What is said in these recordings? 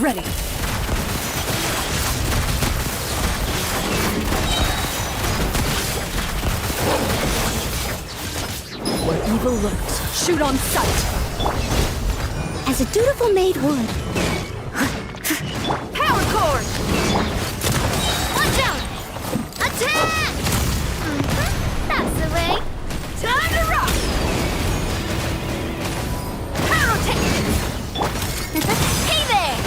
ready. Where evil lurks, shoot on sight. As a dutiful maid would. Power cord! Watch out! Attack! That's the way. Time to rock! Pyrotechnics! Hey there!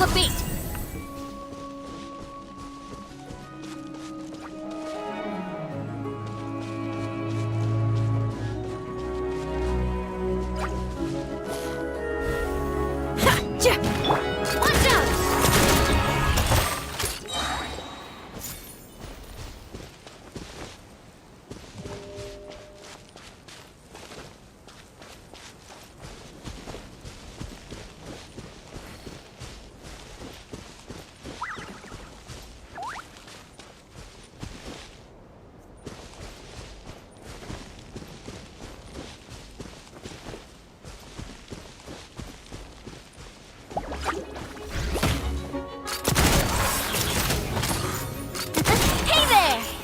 lava bait! Watch out! Hey there!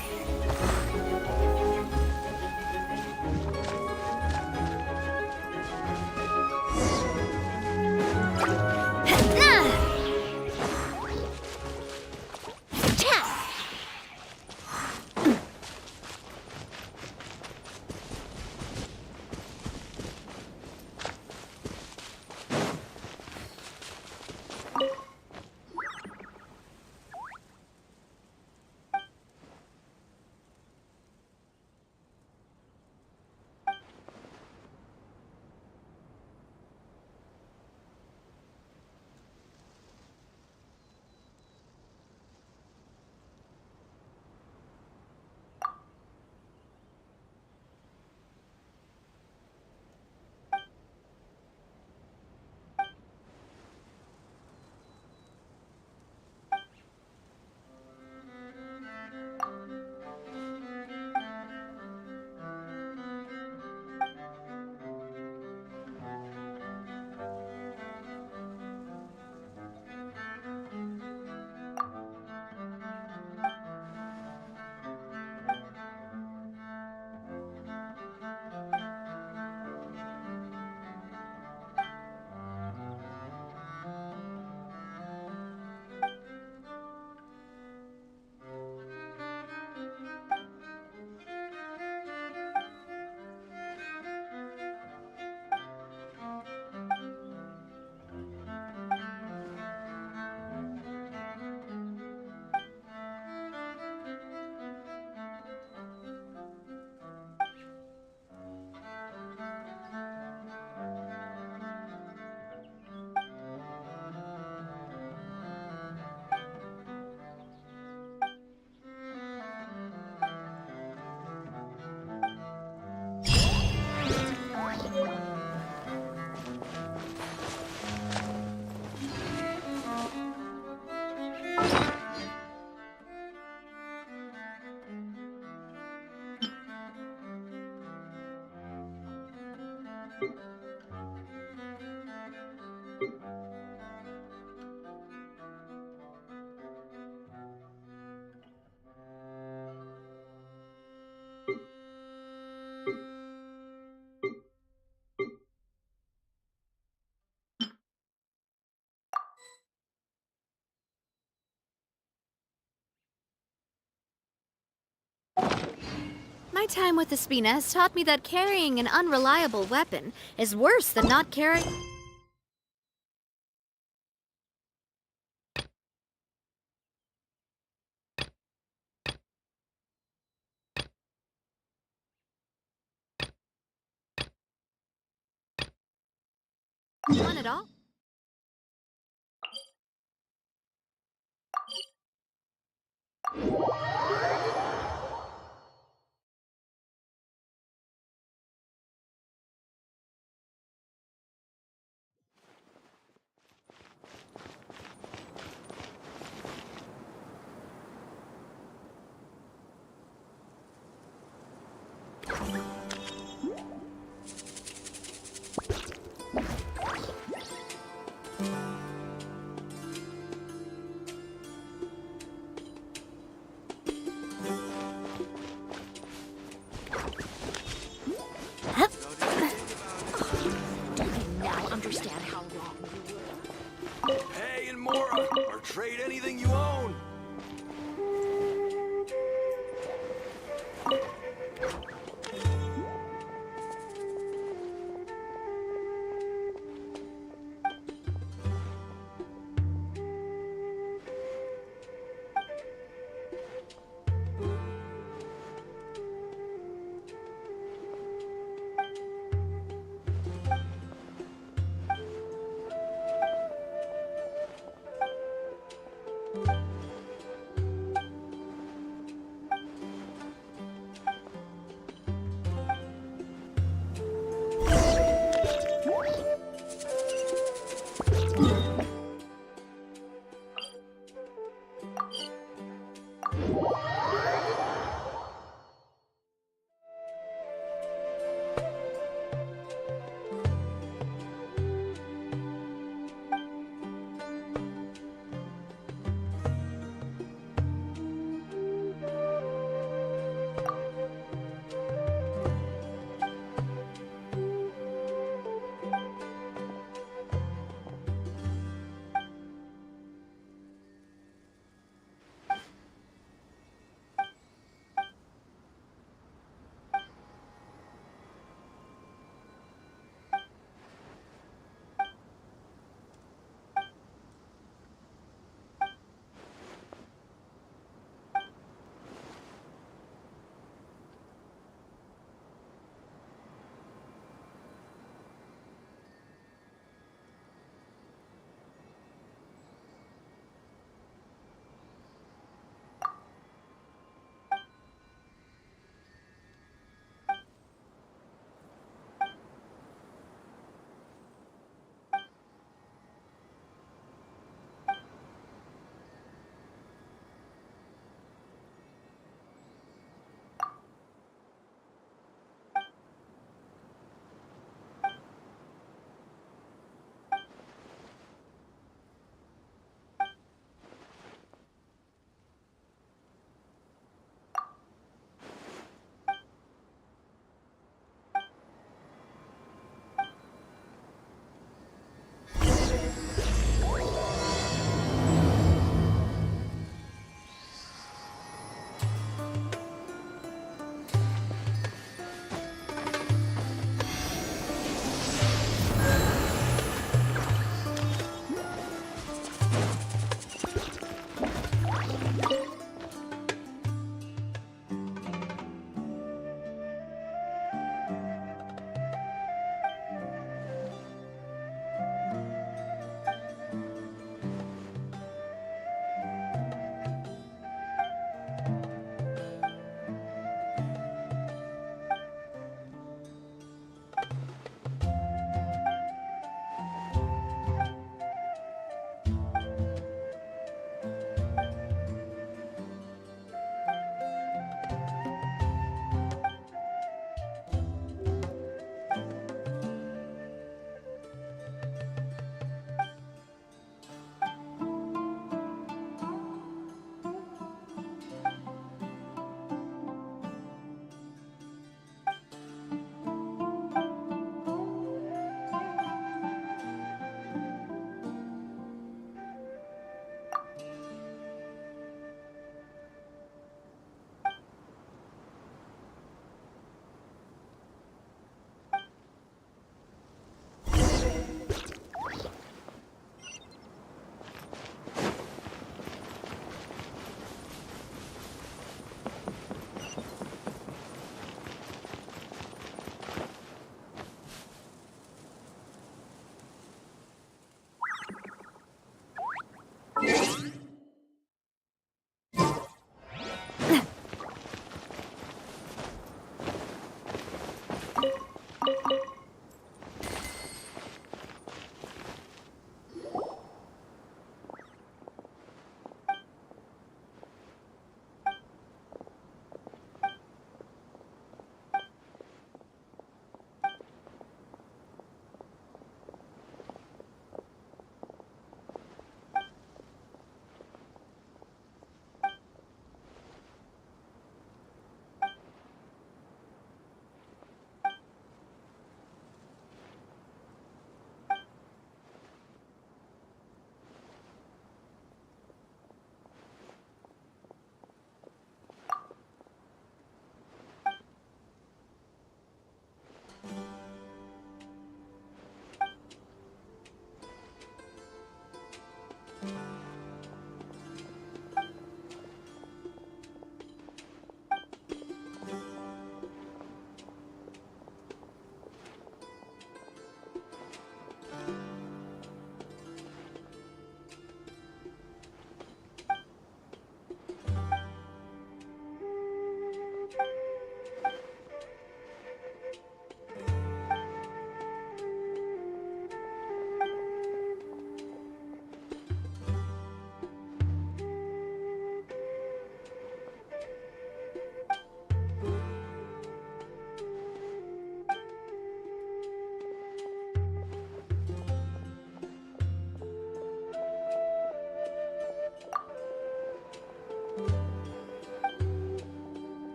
My time with Espina has taught me that carrying an unreliable weapon is worse than not carrying... one at all.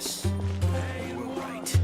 Yes, you were right.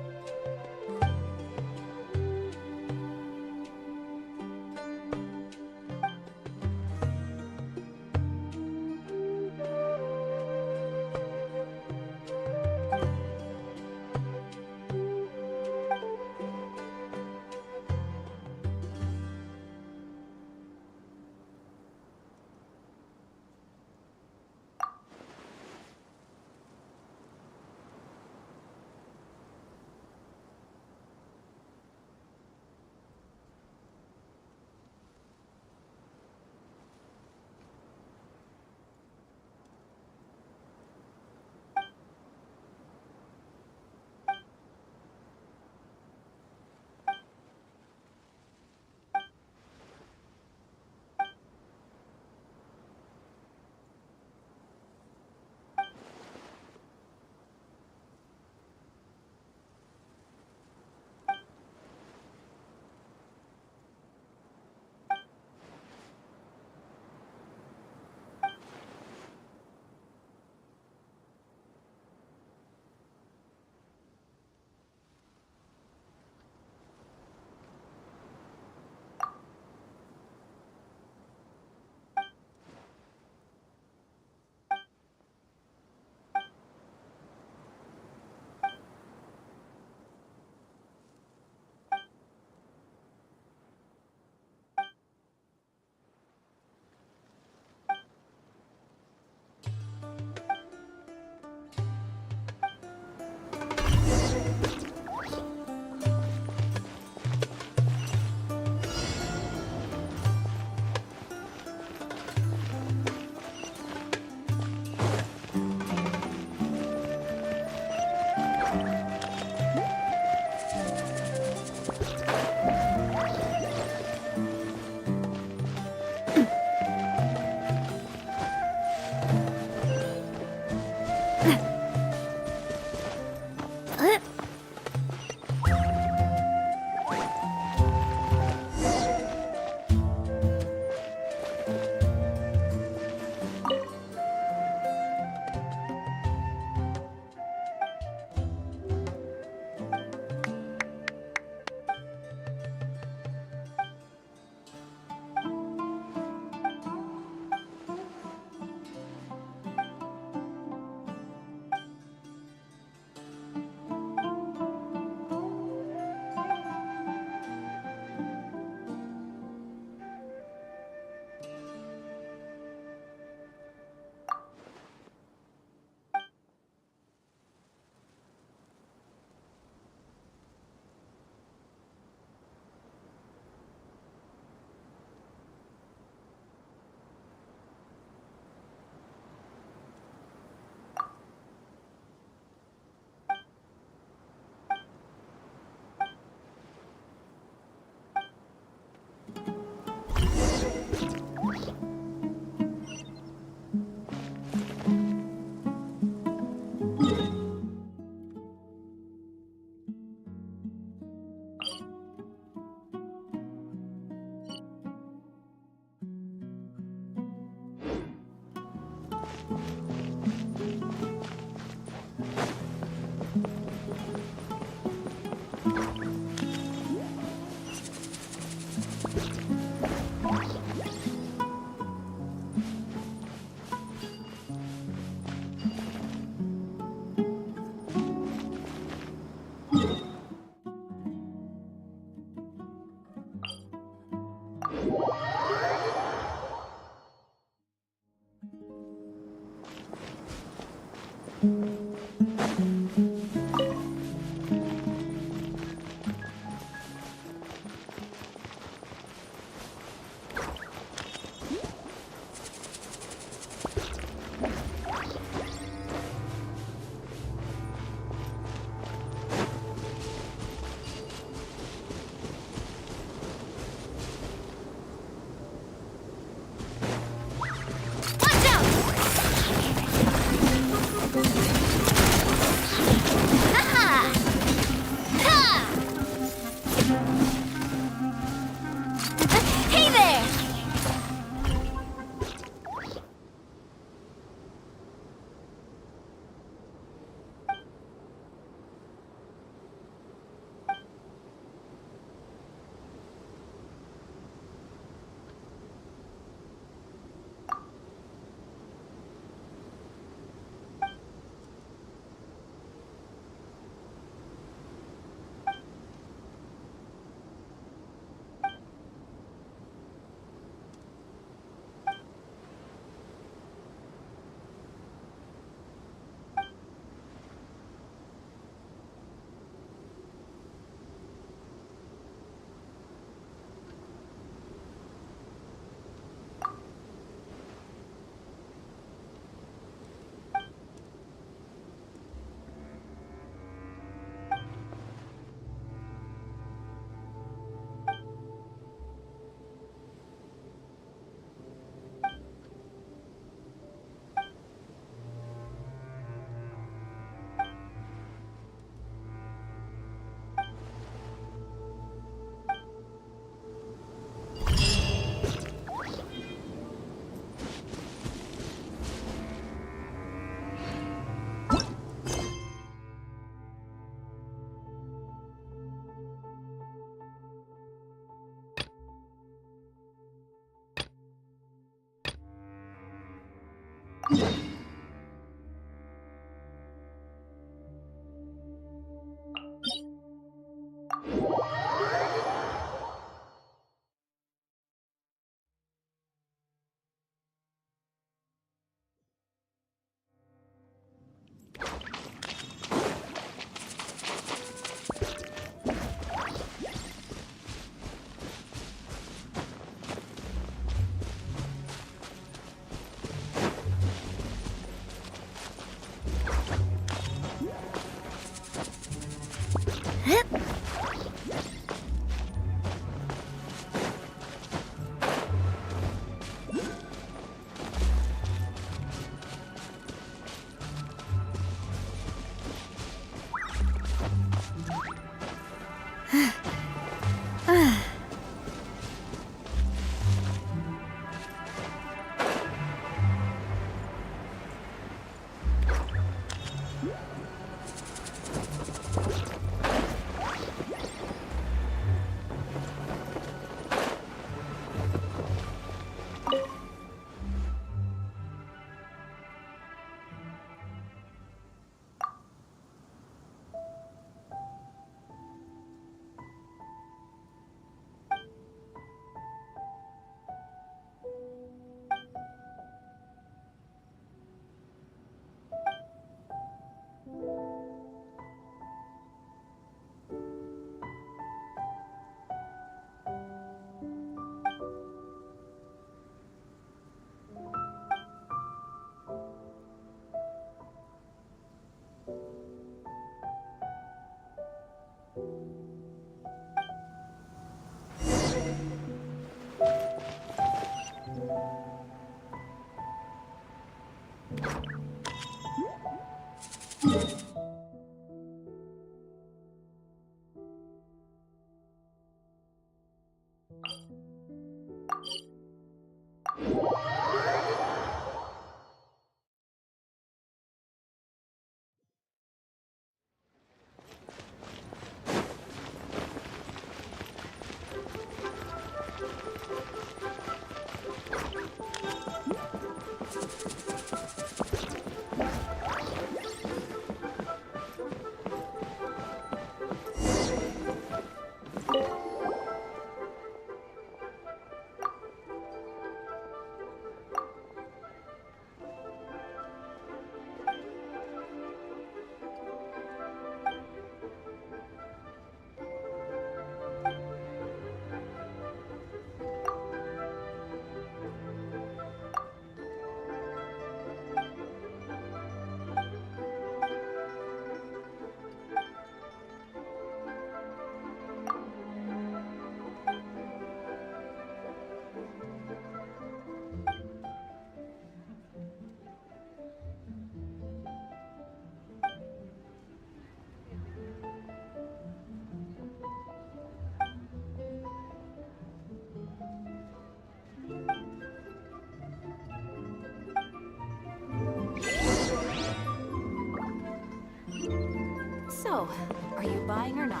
So, are you buying or not?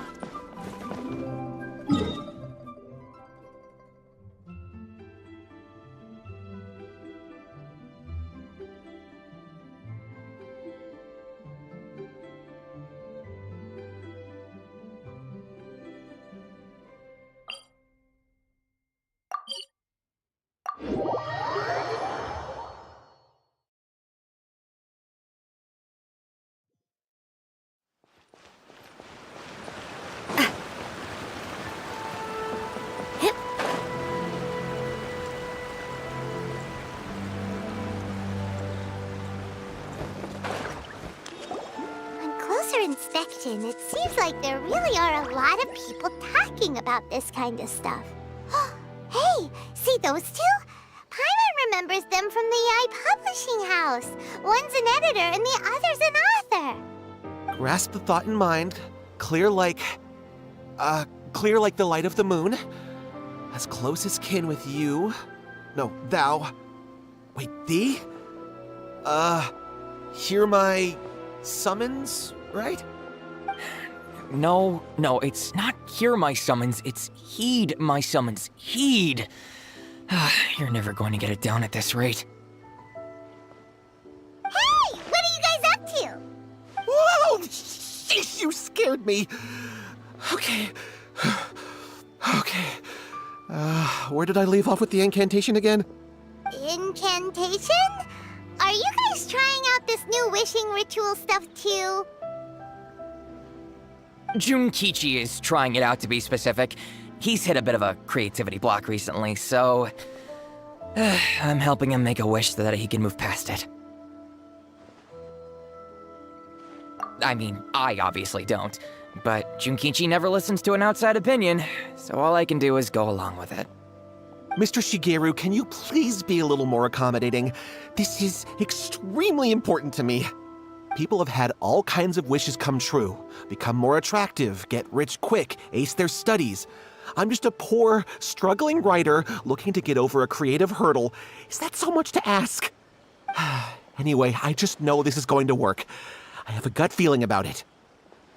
On closer inspection, it seems like there really are a lot of people talking about this kind of stuff. Hey, see those two? Paimon remembers them from the AI publishing house. One's an editor and the other's an author. Grasp the thought in mind. Clear like the light of the moon. As close as kin with you. No, thou. Wait, thee? Hear my summons, right? No, it's not hear my summons, it's heed my summons. Heed! You're never going to get it down at this rate. sheesh, you scared me. Okay. Okay. Where did I leave off with the incantation again? Incantation? Are you guys trying out this new wishing ritual stuff too? Junkichi is trying it out, to be specific. He's hit a bit of a creativity block recently, so I'm helping him make a wish so that he can move past it. I mean, I obviously don't, but Junkichi never listens to an outside opinion, so all I can do is go along with it. Mr. Shigeru, can you please be a little more accommodating? This is extremely important to me. People have had all kinds of wishes come true. Become more attractive, get rich quick, ace their studies. I'm just a poor, struggling writer looking to get over a creative hurdle. Is that so much to ask? Anyway, I just know this is going to work. I have a gut feeling about it.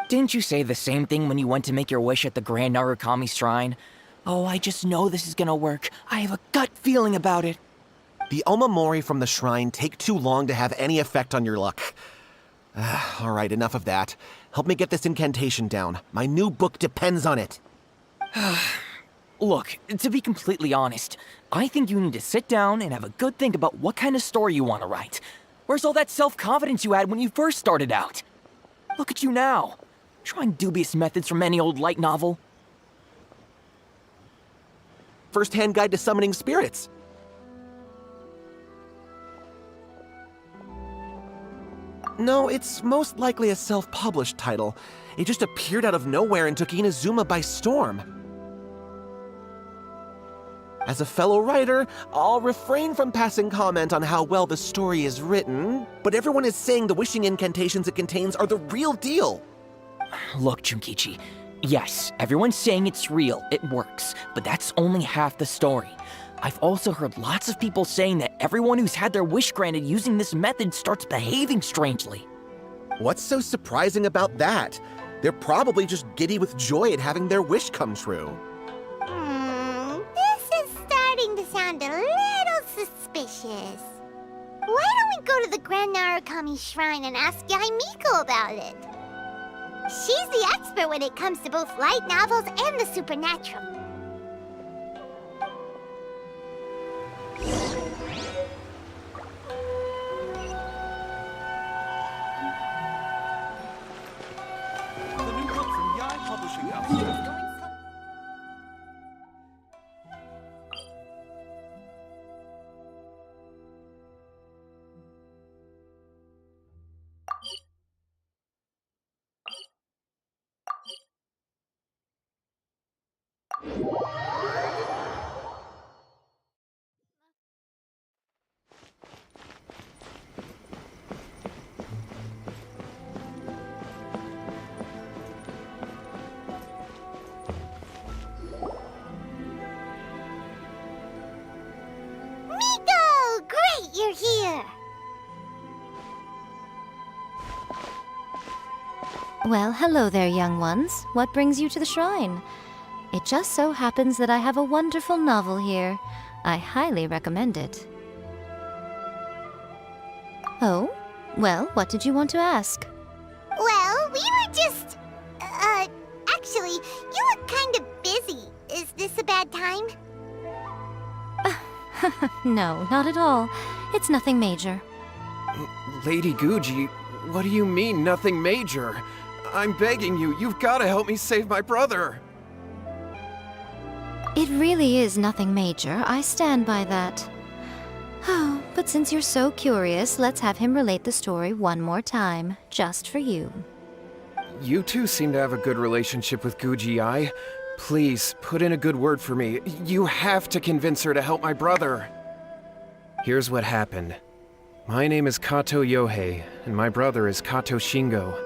Didn't you say the same thing when you went to make your wish at the Grand Narukami Shrine? Oh, I just know this is gonna work. I have a gut feeling about it. The omamori from the shrine take too long to have any effect on your luck. All right, enough of that. Help me get this incantation down. My new book depends on it. Look, to be completely honest, I think you need to sit down and have a good think about what kind of story you want to write. Where's all that self-confidence you had when you first started out? Look at you now, trying dubious methods from any old light novel. First-hand guide to summoning spirits. No, it's most likely a self-published title. It just appeared out of nowhere and took Inazuma by storm. As a fellow writer, I'll refrain from passing comment on how well the story is written, but everyone is saying the wishing incantations it contains are the real deal. Look, Junkichi, yes, everyone's saying it's real, it works, but that's only half the story. I've also heard lots of people saying that everyone who's had their wish granted using this method starts behaving strangely. What's so surprising about that? They're probably just giddy with joy at having their wish come true. This is starting to sound a little suspicious. Why don't we go to the Grand Narukami Shrine and ask Yaimiko about it? She's the expert when it comes to both light novels and the supernatural. The new book from Yai Publishing House. Miko! Great, you're here! Well, hello there, young ones. What brings you to the shrine? It just so happens that I have a wonderful novel here. I highly recommend it. Oh? Well, what did you want to ask? Well, we were just... actually, you look kind of busy. Is this a bad time? No, not at all. It's nothing major. Lady Guji, what do you mean, nothing major? I'm begging you, you've got to help me save my brother. It really is nothing major. I stand by that. Oh, but since you're so curious, let's have him relate the story one more time, just for you. You two seem to have a good relationship with Guji-ai. Please, put in a good word for me. You have to convince her to help my brother. Here's what happened. My name is Kato Yohei, and my brother is Kato Shingo.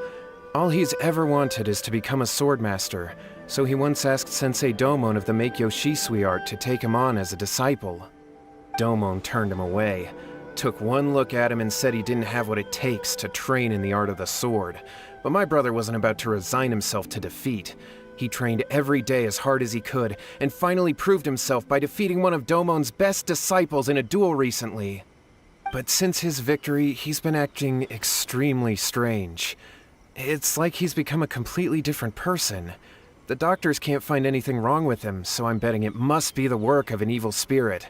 All he's ever wanted is to become a swordmaster, so he once asked Sensei Domon of the Meikyo Shisui art to take him on as a disciple. Domon turned him away, took one look at him and said he didn't have what it takes to train in the art of the sword. But my brother wasn't about to resign himself to defeat. He trained every day as hard as he could, and finally proved himself by defeating one of Domon's best disciples in a duel recently. But since his victory, he's been acting extremely strange. It's like he's become a completely different person. The doctors can't find anything wrong with him, so I'm betting it must be the work of an evil spirit.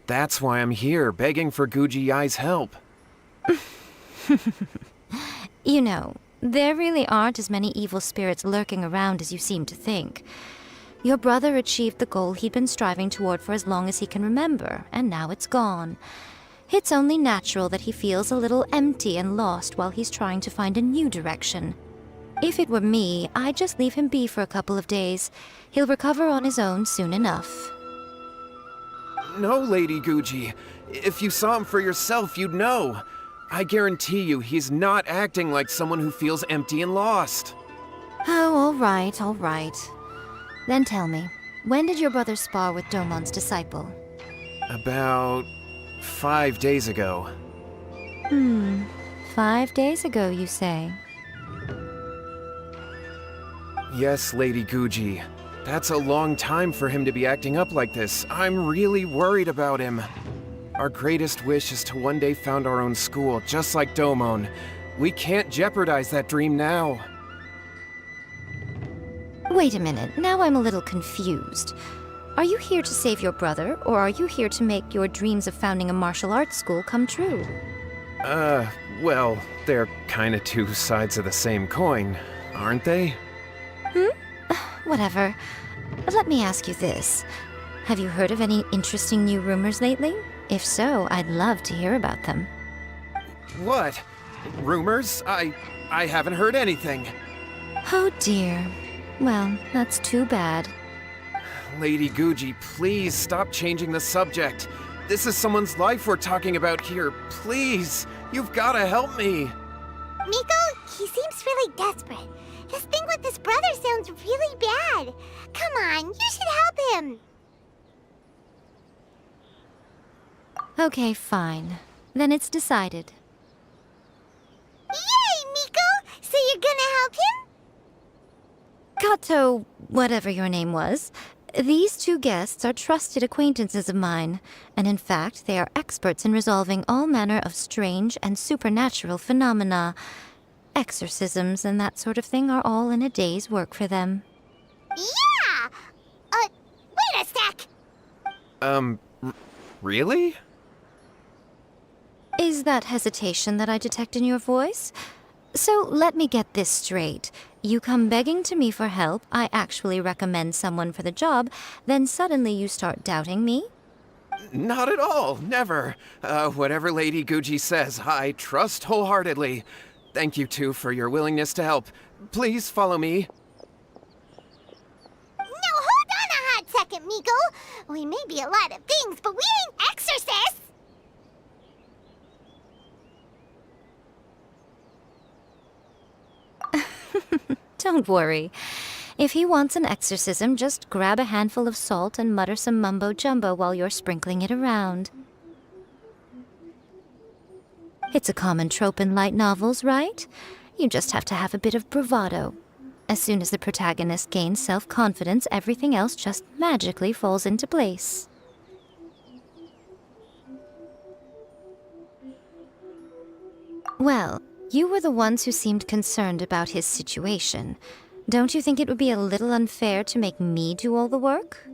That's why I'm here, begging for Guji Yai's help. You know, there really aren't as many evil spirits lurking around as you seem to think. Your brother achieved the goal he'd been striving toward for as long as he can remember, and now it's gone. It's only natural that he feels a little empty and lost while he's trying to find a new direction. If it were me, I'd just leave him be for a couple of days. He'll recover on his own soon enough. No, Lady Guji. If you saw him for yourself, you'd know. I guarantee you he's not acting like someone who feels empty and lost. Oh, all right, all right. Then tell me, when did your brother spar with Domon's disciple? About 5 days ago. 5 days ago, you say? Yes, Lady Guji. That's a long time for him to be acting up like this. I'm really worried about him. Our greatest wish is to one day found our own school, just like Domon. We can't jeopardize that dream now. Wait a minute, now I'm a little confused. Are you here to save your brother, or are you here to make your dreams of founding a martial arts school come true? Well, they're kinda two sides of the same coin, aren't they? Whatever. Let me ask you this. Have you heard of any interesting new rumors lately? If so, I'd love to hear about them. What? Rumors? I haven't heard anything. Oh dear. Well, that's too bad. Lady Guji, please stop changing the subject. This is someone's life we're talking about here. Please, you've gotta help me. Miko, he seems really desperate. This thing with his brother sounds really bad. Come on, you should help him. Okay, fine. Then it's decided. Yay, Miko! So you're gonna help him? Kato, whatever your name was, these two guests are trusted acquaintances of mine, and in fact, they are experts in resolving all manner of strange and supernatural phenomena. Exorcisms and that sort of thing are all in a day's work for them. Yeah! Wait a sec! Really? Is that hesitation that I detect in your voice? So let me get this straight. You come begging to me for help, I actually recommend someone for the job, then suddenly you start doubting me? Not at all, never. Whatever Lady Guji says, I trust wholeheartedly. Thank you two for your willingness to help. Please follow me. No, hold on a hot second, Miko. We may be a lot of things, but we ain't exorcists! Don't worry. If he wants an exorcism, just grab a handful of salt and mutter some mumbo-jumbo while you're sprinkling it around. It's a common trope in light novels, right? You just have to have a bit of bravado. As soon as the protagonist gains self-confidence, everything else just magically falls into place. Well, you were the ones who seemed concerned about his situation. Don't you think it would be a little unfair to make me do all the work?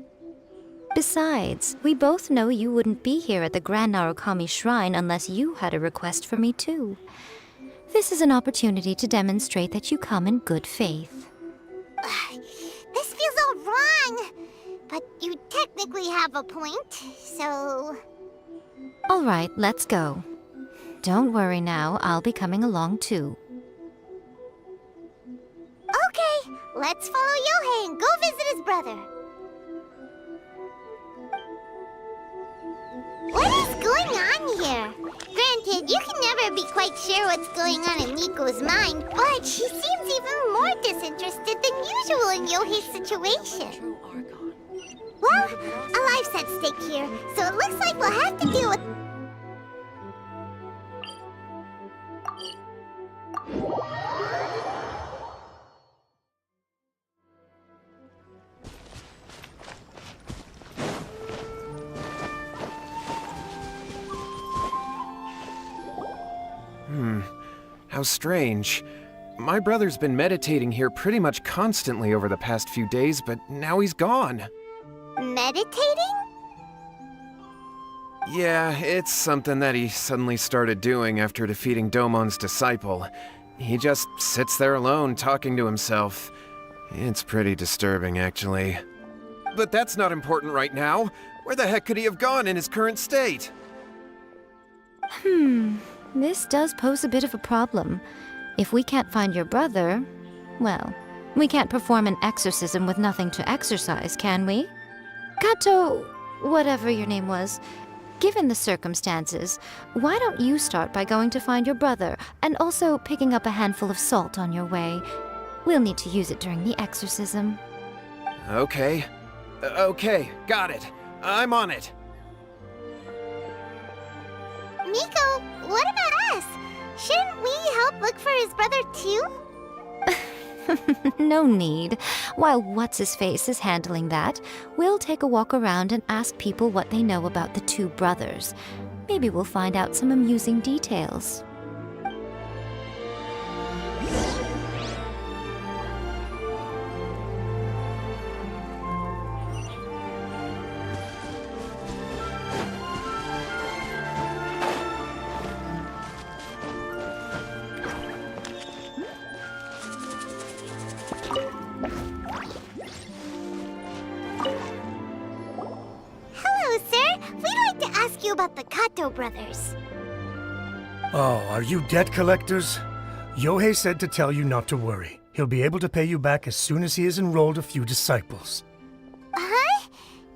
Besides, we both know you wouldn't be here at the Grand Narukami Shrine unless you had a request for me too. This is an opportunity to demonstrate that you come in good faith. This feels all wrong. But you technically have a point, so... All right, let's go. Don't worry now, I'll be coming along too. Okay, let's follow Yohei and go visit his brother. What is going on here? Granted, you can never be quite sure what's going on in Miko's mind, but she seems even more disinterested than usual in Yohei's situation. Well, a life's at stake here, so it looks like we'll have to deal with... How strange. My brother's been meditating here pretty much constantly over the past few days, but now he's gone. Meditating? Yeah, it's something that he suddenly started doing after defeating Domon's disciple. He just sits there alone, talking to himself. It's pretty disturbing, actually. But that's not important right now. Where the heck could he have gone in his current state? This does pose a bit of a problem. If we can't find your brother, well, we can't perform an exorcism with nothing to exorcise, can we? Kato, whatever your name was, given the circumstances, why don't you start by going to find your brother and also picking up a handful of salt on your way? We'll need to use it during the exorcism. Okay. Okay, got it. I'm on it. Miko, what about us? Shouldn't we help look for his brother too? No need. While What's-His-Face is handling that, we'll take a walk around and ask people what they know about the two brothers. Maybe we'll find out some amusing details. Hello, sir. We'd like to ask you about the Kato brothers. Oh, are you debt collectors? Yohei said to tell you not to worry. He'll be able to pay you back as soon as he has enrolled a few disciples. Huh?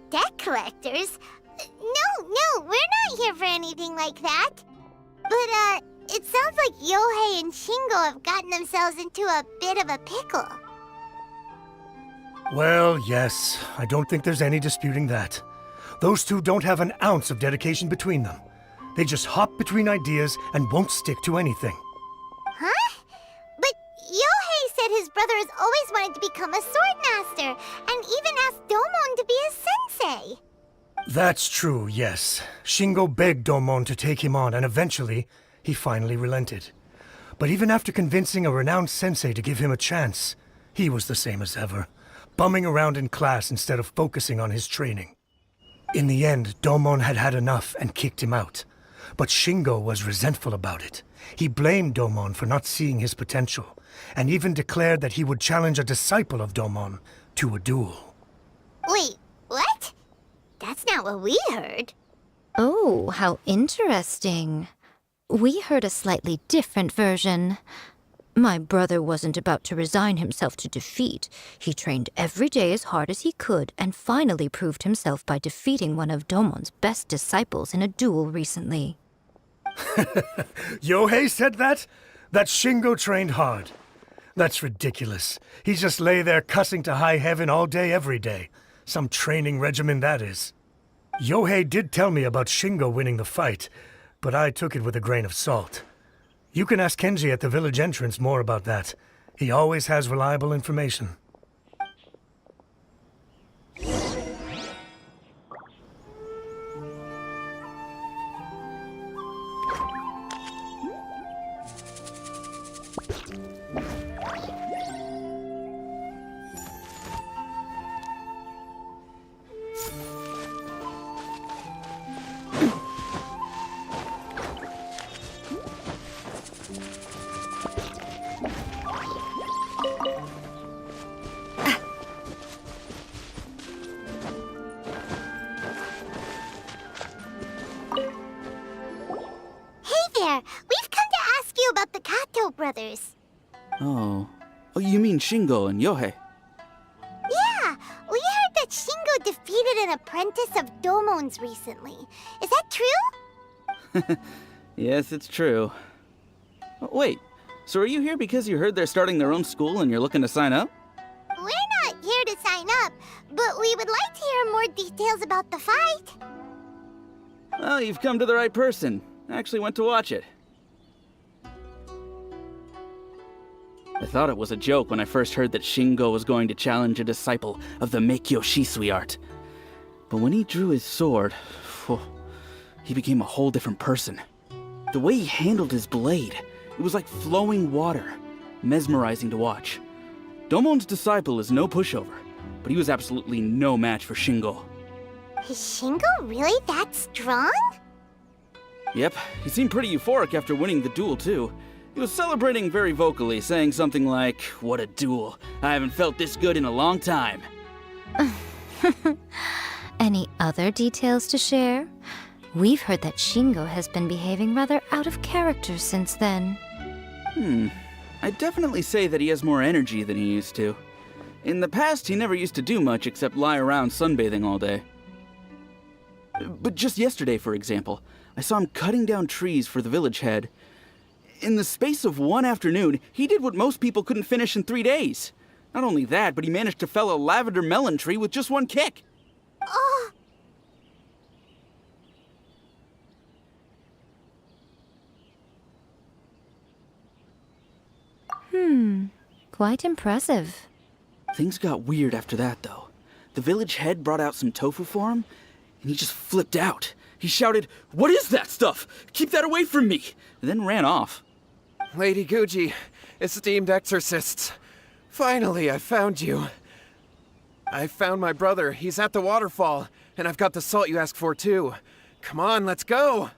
Debt collectors? No, we're not here for anything like that. But, it sounds like Yohei and Shingo have gotten themselves into a bit of a pickle. Well, yes, I don't think there's any disputing that. Those two don't have an ounce of dedication between them. They just hop between ideas and won't stick to anything. Huh? But Yohei said his brother has always wanted to become a sword master, and even asked Domon to be his sensei. That's true, yes. Shingo begged Domon to take him on, and eventually, he finally relented. But even after convincing a renowned sensei to give him a chance, he was the same as ever, bumming around in class instead of focusing on his training. In the end, Domon had had enough and kicked him out. But Shingo was resentful about it. He blamed Domon for not seeing his potential, and even declared that he would challenge a disciple of Domon to a duel. Wait, what? That's not what we heard. Oh, how interesting. We heard a slightly different version. My brother wasn't about to resign himself to defeat. He trained every day as hard as he could and finally proved himself by defeating one of Domon's best disciples in a duel recently. Yohei said that? That Shingo trained hard. That's ridiculous. He just lay there cussing to high heaven all day, every day. Some training regimen, that is. Yohei did tell me about Shingo winning the fight, but I took it with a grain of salt. You can ask Kenji at the village entrance more about that. He always has reliable information. We've come to ask you about the Kato brothers. Oh, you mean Shingo and Yohei? Yeah, we heard that Shingo defeated an apprentice of Domon's recently. Is that true? Yes, it's true. Wait, so are you here because you heard they're starting their own school and you're looking to sign up? We're not here to sign up, but we would like to hear more details about the fight. Well, you've come to the right person. I actually went to watch it. I thought it was a joke when I first heard that Shingo was going to challenge a disciple of the Meikyo Shisui art. But when he drew his sword, he became a whole different person. The way he handled his blade, it was like flowing water. mesmerizing to watch. Domon's disciple is no pushover, but he was absolutely no match for Shingo. Is Shingo really that strong? Yep, he seemed pretty euphoric after winning the duel, too. He was celebrating very vocally, saying something like, "What a duel. I haven't felt this good in a long time." Any other details to share? We've heard that Shingo has been behaving rather out of character since then. I'd definitely say that he has more energy than he used to. In the past, he never used to do much except lie around sunbathing all day. But just yesterday, for example, I saw him cutting down trees for the village head. In the space of one afternoon, he did what most people couldn't finish in 3 days. Not only that, but he managed to fell a lavender melon tree with just one kick. Oh! Quite impressive. Things got weird after that, though. The village head brought out some tofu for him, and he just flipped out. He shouted, "What is that stuff? Keep that away from me!" and then ran off. Lady Guji, esteemed exorcists. Finally, I found you. I found my brother. He's at the waterfall, and I've got the salt you asked for, too. Come on, let's go!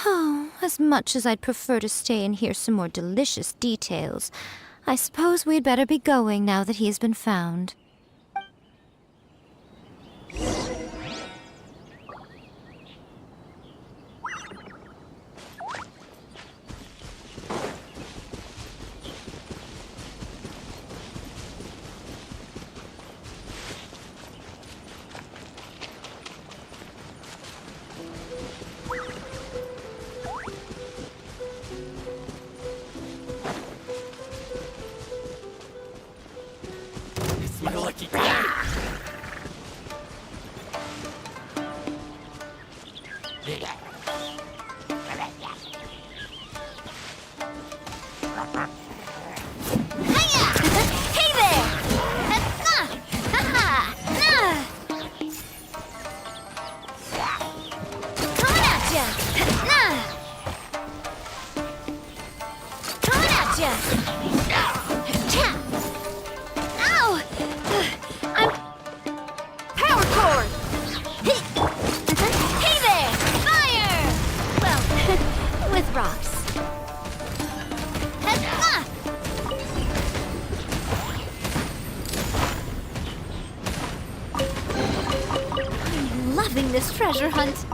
Oh, as much as I'd prefer to stay and hear some more delicious details, I suppose we'd better be going now that he has been found. This treasure hunt.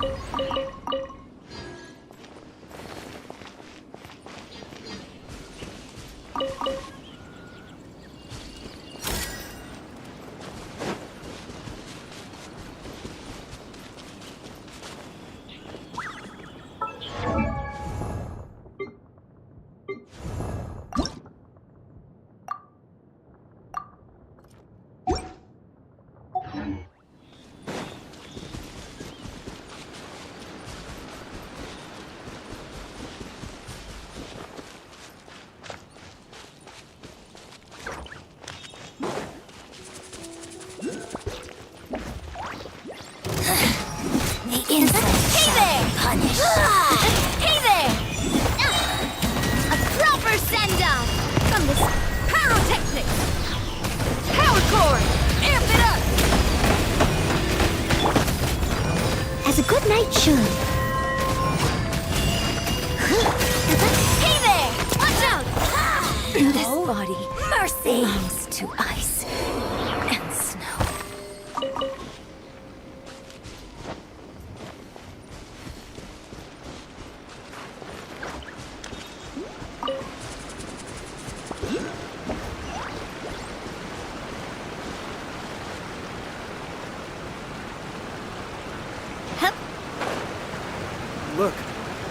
As a good knight should. Hey there! Watch out! This body burns to ice and snow.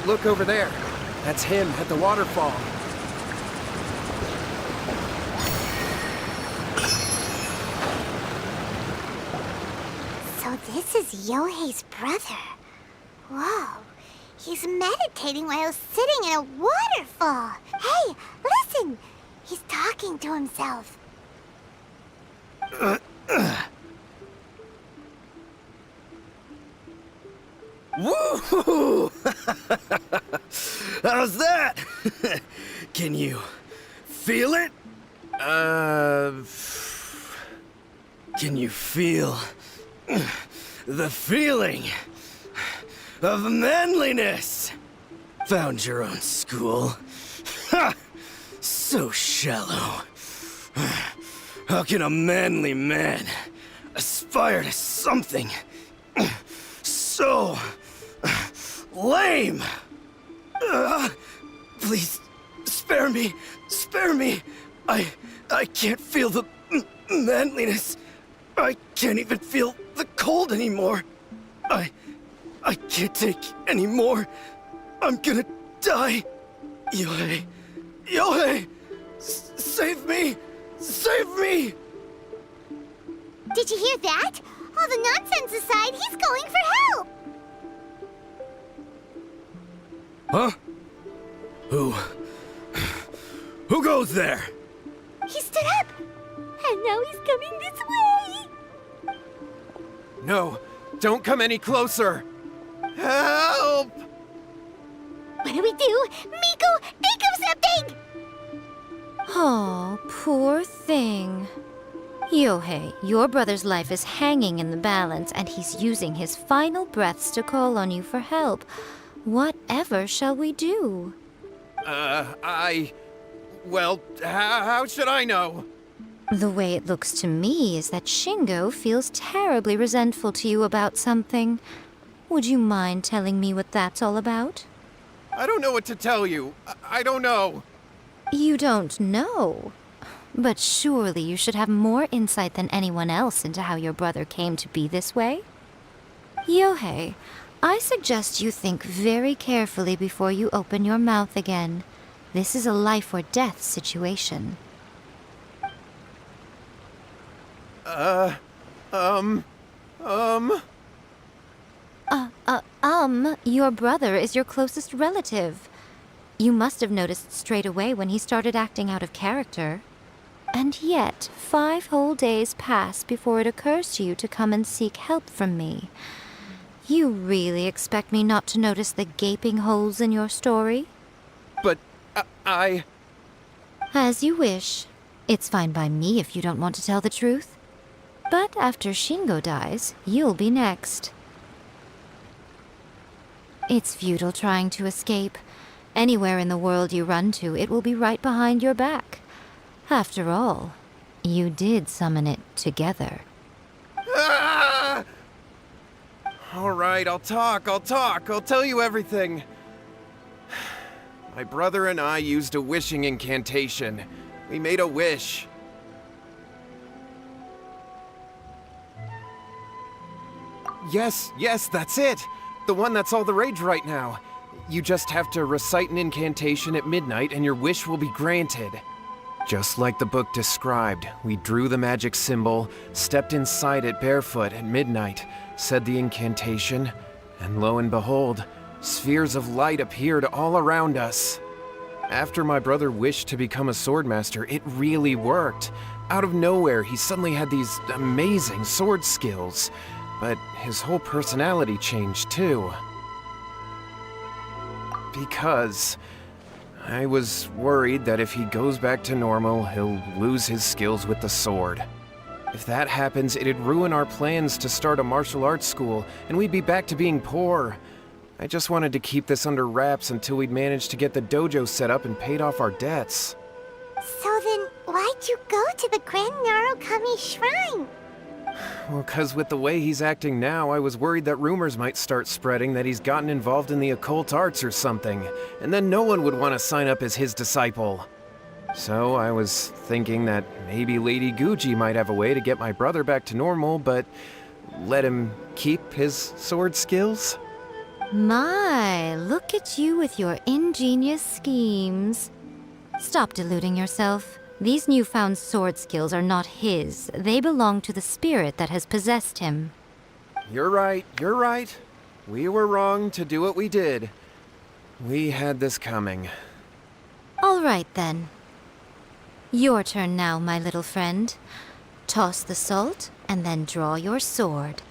Look over there. That's him at the waterfall. So this is Yohei's brother. Whoa. He's meditating while sitting in a waterfall. Hey, listen! He's talking to himself. Woo! How's that? Can you feel it? Can you feel the feeling of manliness? Found your own school? Ha! So shallow. How can a manly man aspire to something so lame? Please, spare me, spare me. I can't feel the manliness. I can't even feel the cold anymore. I can't take any more. I'm gonna die. Yohei, Yohei, save me, save me. Did you hear that? All the nonsense aside, he's going for help! Huh? Who goes there? He stood up! And now he's coming this way! No, don't come any closer! Help! What do we do? Miko, think of something! Oh, poor thing. Yohei, your brother's life is hanging in the balance, and he's using his final breaths to call on you for help. Whatever shall we do? Well, how should I know? The way it looks to me is that Shingo feels terribly resentful to you about something. Would you mind telling me what that's all about? I don't know what to tell you. I don't know. You don't know? But surely you should have more insight than anyone else into how your brother came to be this way? Yohei, I suggest you think very carefully before you open your mouth again. This is a life or death situation. Your brother is your closest relative. You must have noticed straight away when he started acting out of character. And yet, 5 whole days pass before it occurs to you to come and seek help from me. You really expect me not to notice the gaping holes in your story? But, I... As you wish. It's fine by me if you don't want to tell the truth. But after Shingo dies, you'll be next. It's futile trying to escape. Anywhere in the world you run to, it will be right behind your back. After all, you did summon it together. Ah! All right, I'll talk. I'll tell you everything. My brother and I used a wishing incantation. We made a wish. Yes, that's it. The one that's all the rage right now. You just have to recite an incantation at midnight and your wish will be granted. Just like the book described, we drew the magic symbol, stepped inside it barefoot at midnight, said the incantation, and lo and behold, spheres of light appeared all around us. After my brother wished to become a swordmaster, it really worked. Out of nowhere, he suddenly had these amazing sword skills, but his whole personality changed too. Because I was worried that if he goes back to normal, he'll lose his skills with the sword. If that happens, it'd ruin our plans to start a martial arts school, and we'd be back to being poor. I just wanted to keep this under wraps until we'd managed to get the dojo set up and paid off our debts. So then, why'd you go to the Grand Narukami Shrine? Well, 'cause with the way he's acting now, I was worried that rumors might start spreading that he's gotten involved in the occult arts or something, and then no one would want to sign up as his disciple. So I was thinking that maybe Lady Guji might have a way to get my brother back to normal, but let him keep his sword skills? My, look at you with your ingenious schemes. Stop deluding yourself. These newfound sword skills are not his. They belong to the spirit that has possessed him. You're right. We were wrong to do what we did. We had this coming. All right, then. Your turn now, my little friend. Toss the salt, and then draw your sword.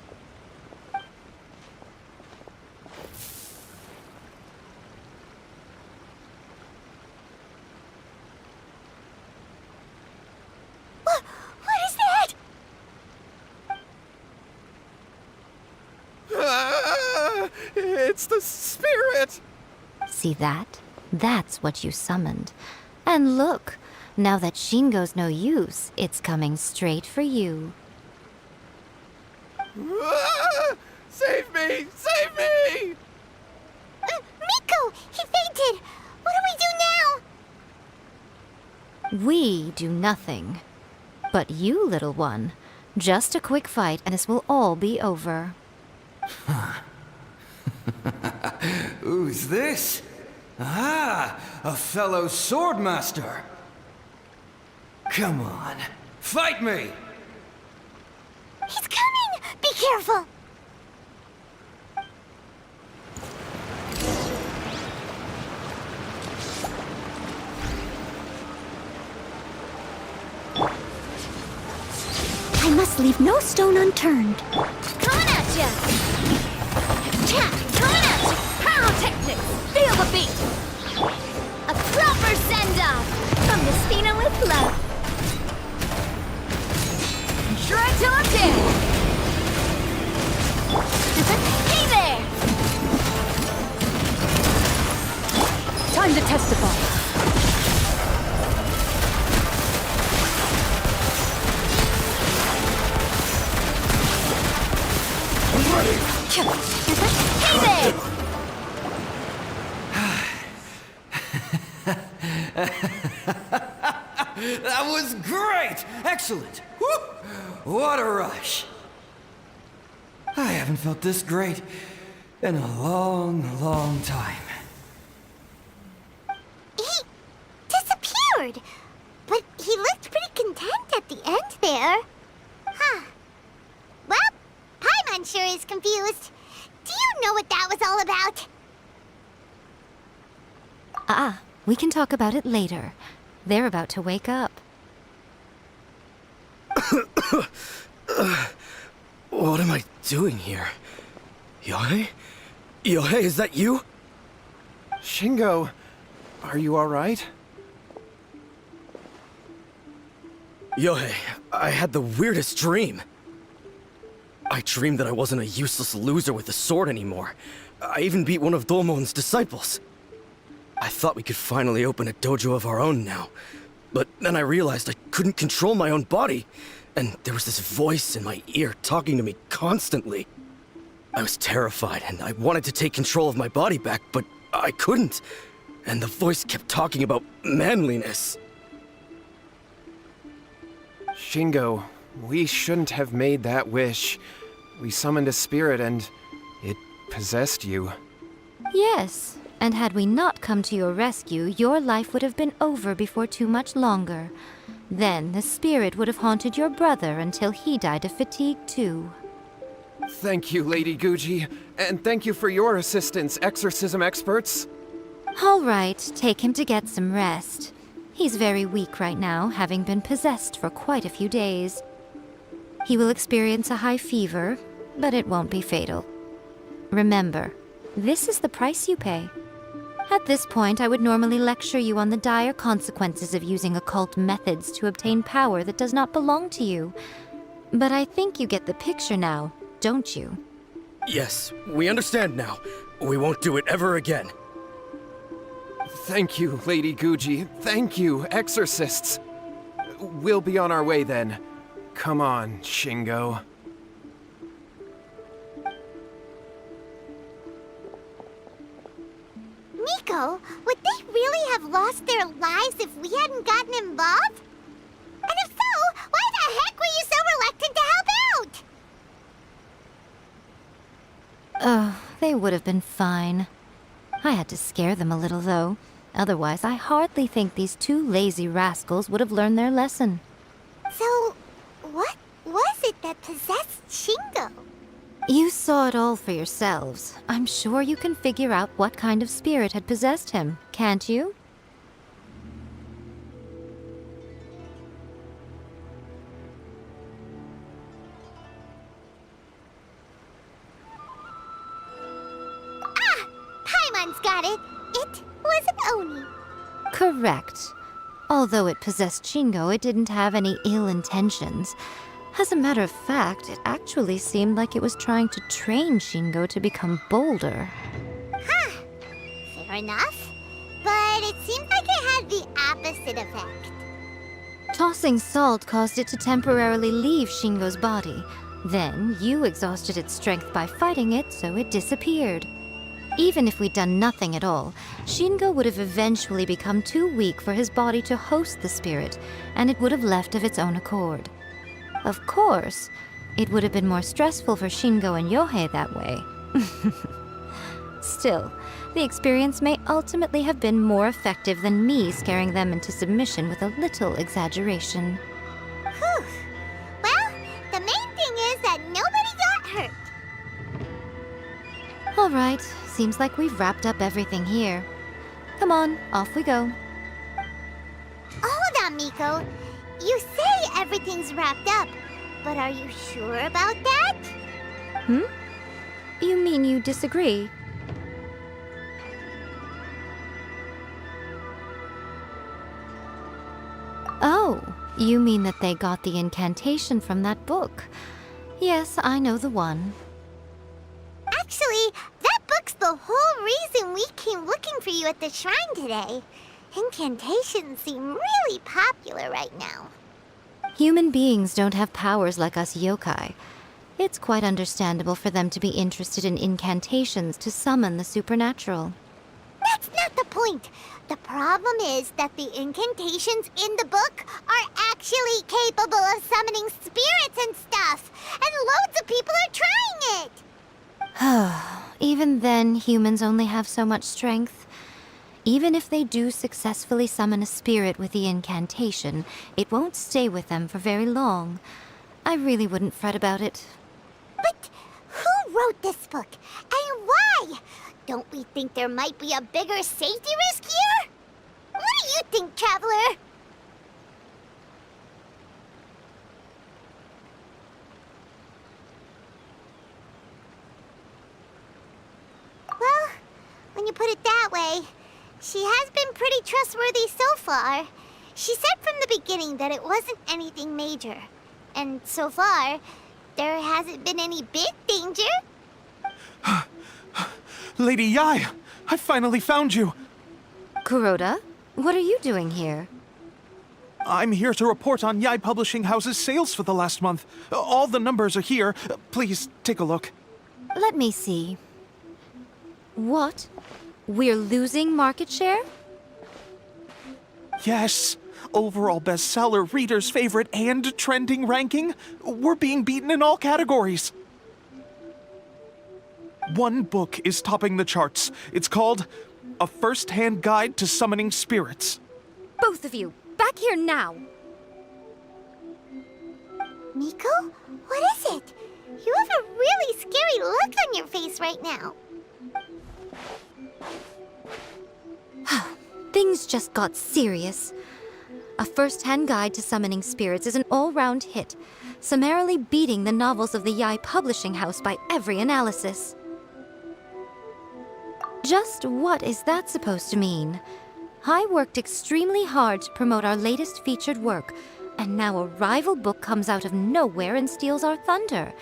It's the spirit! See that? That's what you summoned. And look, now that Shingo's no use, it's coming straight for you. Ah! Save me! Save me! Miko! He fainted! What do we do now? We do nothing. But you, little one, just a quick fight and this will all be over. Who's this? Ah, a fellow swordmaster. Come on, fight me! He's coming! Be careful! I must leave no stone unturned. Coming at ya! Coming at ya! Pyrotechnics! Feel the beat! A proper send-off! From the Spina with love. Shred till I'm dead! Hey there! Time to testify. Hey there! That was great! Excellent! Woo! What a rush! I haven't felt this great in a long, long time. He disappeared! But he looked pretty content at the end there. Huh. Well, Paimon sure is confused. Do you know what that was all about? We can talk about it later. They're about to wake up. What am I doing here? Yohei? Yohei, is that you? Shingo, are you alright? Yohei, I had the weirdest dream. I dreamed that I wasn't a useless loser with a sword anymore. I even beat one of Domon's disciples. I thought we could finally open a dojo of our own now. But then I realized I couldn't control my own body. And there was this voice in my ear talking to me constantly. I was terrified and I wanted to take control of my body back, but I couldn't. And the voice kept talking about manliness. Shingo, we shouldn't have made that wish. We summoned a spirit and it possessed you. Yes, and had we not come to your rescue, your life would have been over before too much longer. Then the spirit would have haunted your brother until he died of fatigue too. Thank you, Lady Guji, and thank you for your assistance, exorcism experts. All right, take him to get some rest. He's very weak right now, having been possessed for quite a few days. He will experience a high fever, but it won't be fatal. Remember, this is the price you pay. At this point, I would normally lecture you on the dire consequences of using occult methods to obtain power that does not belong to you. But I think you get the picture now, don't you? Yes, we understand now. We won't do it ever again. Thank you, Lady Guji. Thank you, exorcists. We'll be on our way then. Come on, Shingo. Miko, would they really have lost their lives if we hadn't gotten involved? And if so, why the heck were you so reluctant to help out? Oh, they would have been fine. I had to scare them a little, though. Otherwise, I hardly think these two lazy rascals would have learned their lesson. So, what was it that possessed Shingo? You saw it all for yourselves. I'm sure you can figure out what kind of spirit had possessed him, can't you? Paimon's got it. It was an Oni. Correct. Although it possessed Shingo, it didn't have any ill intentions. As a matter of fact, it actually seemed like it was trying to train Shingo to become bolder. Fair enough. But it seemed like it had the opposite effect. Tossing salt caused it to temporarily leave Shingo's body. Then, you exhausted its strength by fighting it, so it disappeared. Even if we'd done nothing at all, Shingo would have eventually become too weak for his body to host the spirit, and it would have left of its own accord. Of course, it would have been more stressful for Shingo and Yohei that way. Still, the experience may ultimately have been more effective than me scaring them into submission with a little exaggeration. Whew. Well, the main thing is that nobody got hurt. All right, seems like we've wrapped up everything here. Come on, off we go. Hold on, Miko. You say everything's wrapped up, but are you sure about that? You mean you disagree? Oh, you mean that they got the incantation from that book. Yes, I know the one. Actually, that book's the whole reason we came looking for you at the shrine today. Incantations seem really popular right now. Human beings don't have powers like us yokai. It's quite understandable for them to be interested in incantations to summon the supernatural. That's not the point. The problem is that the incantations in the book are actually capable of summoning spirits and stuff, and loads of people are trying it. Even then, humans only have so much strength. Even if they do successfully summon a spirit with the incantation, it won't stay with them for very long. I really wouldn't fret about it. But who wrote this book, and why? Don't we think there might be a bigger safety risk here? What do you think, Traveler? Well, when you put it that way, she has been pretty trustworthy so far. She said from the beginning that it wasn't anything major. And so far, there hasn't been any big danger. Lady Yai, I finally found you. Kuroda, what are you doing here? I'm here to report on Yai Publishing House's sales for the last month. All the numbers are here. Please take a look. Let me see. What? We're losing market share? Yes. Overall bestseller, readers' favorite, and trending ranking. We're being beaten in all categories. One book is topping the charts. It's called A First-Hand Guide to Summoning Spirits. Both of you, back here now! Miko? What is it? You have a really scary look on your face right now. Things just got serious. A First-Hand Guide to Summoning Spirits is an all-round hit, summarily beating the novels of the Yai Publishing House by every analysis. Just what is that supposed to mean? I worked extremely hard to promote our latest featured work, and now a rival book comes out of nowhere and steals our thunder.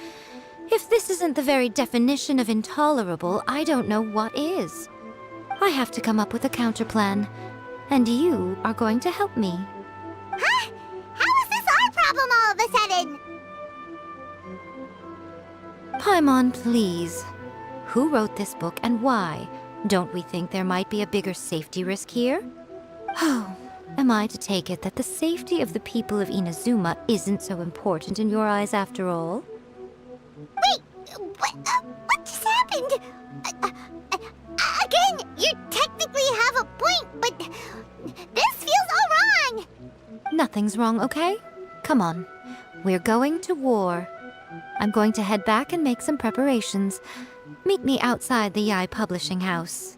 If this isn't the very definition of intolerable, I don't know what is. I have to come up with a counterplan, and you are going to help me. Huh? How is this our problem all of a sudden? Paimon, please. Who wrote this book and why? Don't we think there might be a bigger safety risk here? Oh, am I to take it that the safety of the people of Inazuma isn't so important in your eyes after all? Wait, what just happened? Again, you technically have a point, but this feels all wrong. Nothing's wrong, okay? Come on. We're going to war. I'm going to head back and make some preparations. Meet me outside the Yai Publishing House.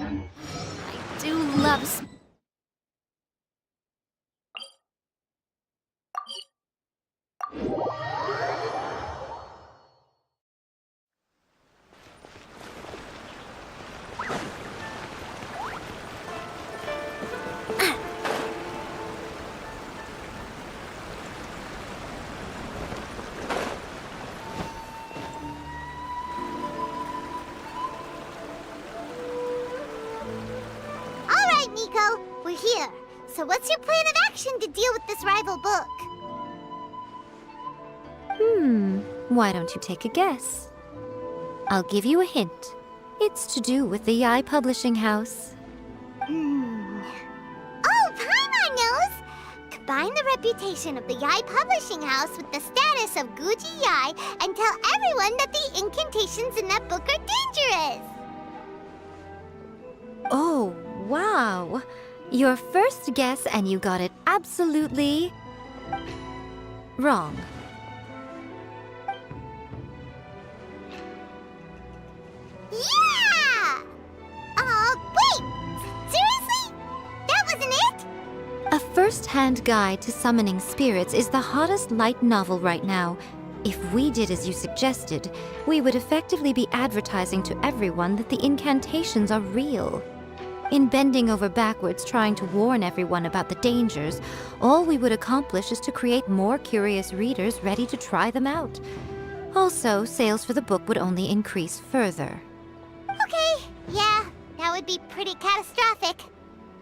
I do love Miko. We're here. So what's your plan of action to deal with this rival book? Why don't you take a guess? I'll give you a hint. It's to do with the Yai Publishing House. Oh, Paimon knows! Combine the reputation of the Yai Publishing House with the status of Guji Yai and tell everyone that the incantations in that book are dangerous! Oh, wow. Your first guess, and you got it absolutely wrong. Yeah! Wait! Seriously? That wasn't it? A first-hand guide to summoning spirits is the hottest light novel right now. If we did as you suggested, we would effectively be advertising to everyone that the incantations are real. In bending over backwards trying to warn everyone about the dangers, all we would accomplish is to create more curious readers ready to try them out. Also, sales for the book would only increase further. Okay, yeah, that would be pretty catastrophic.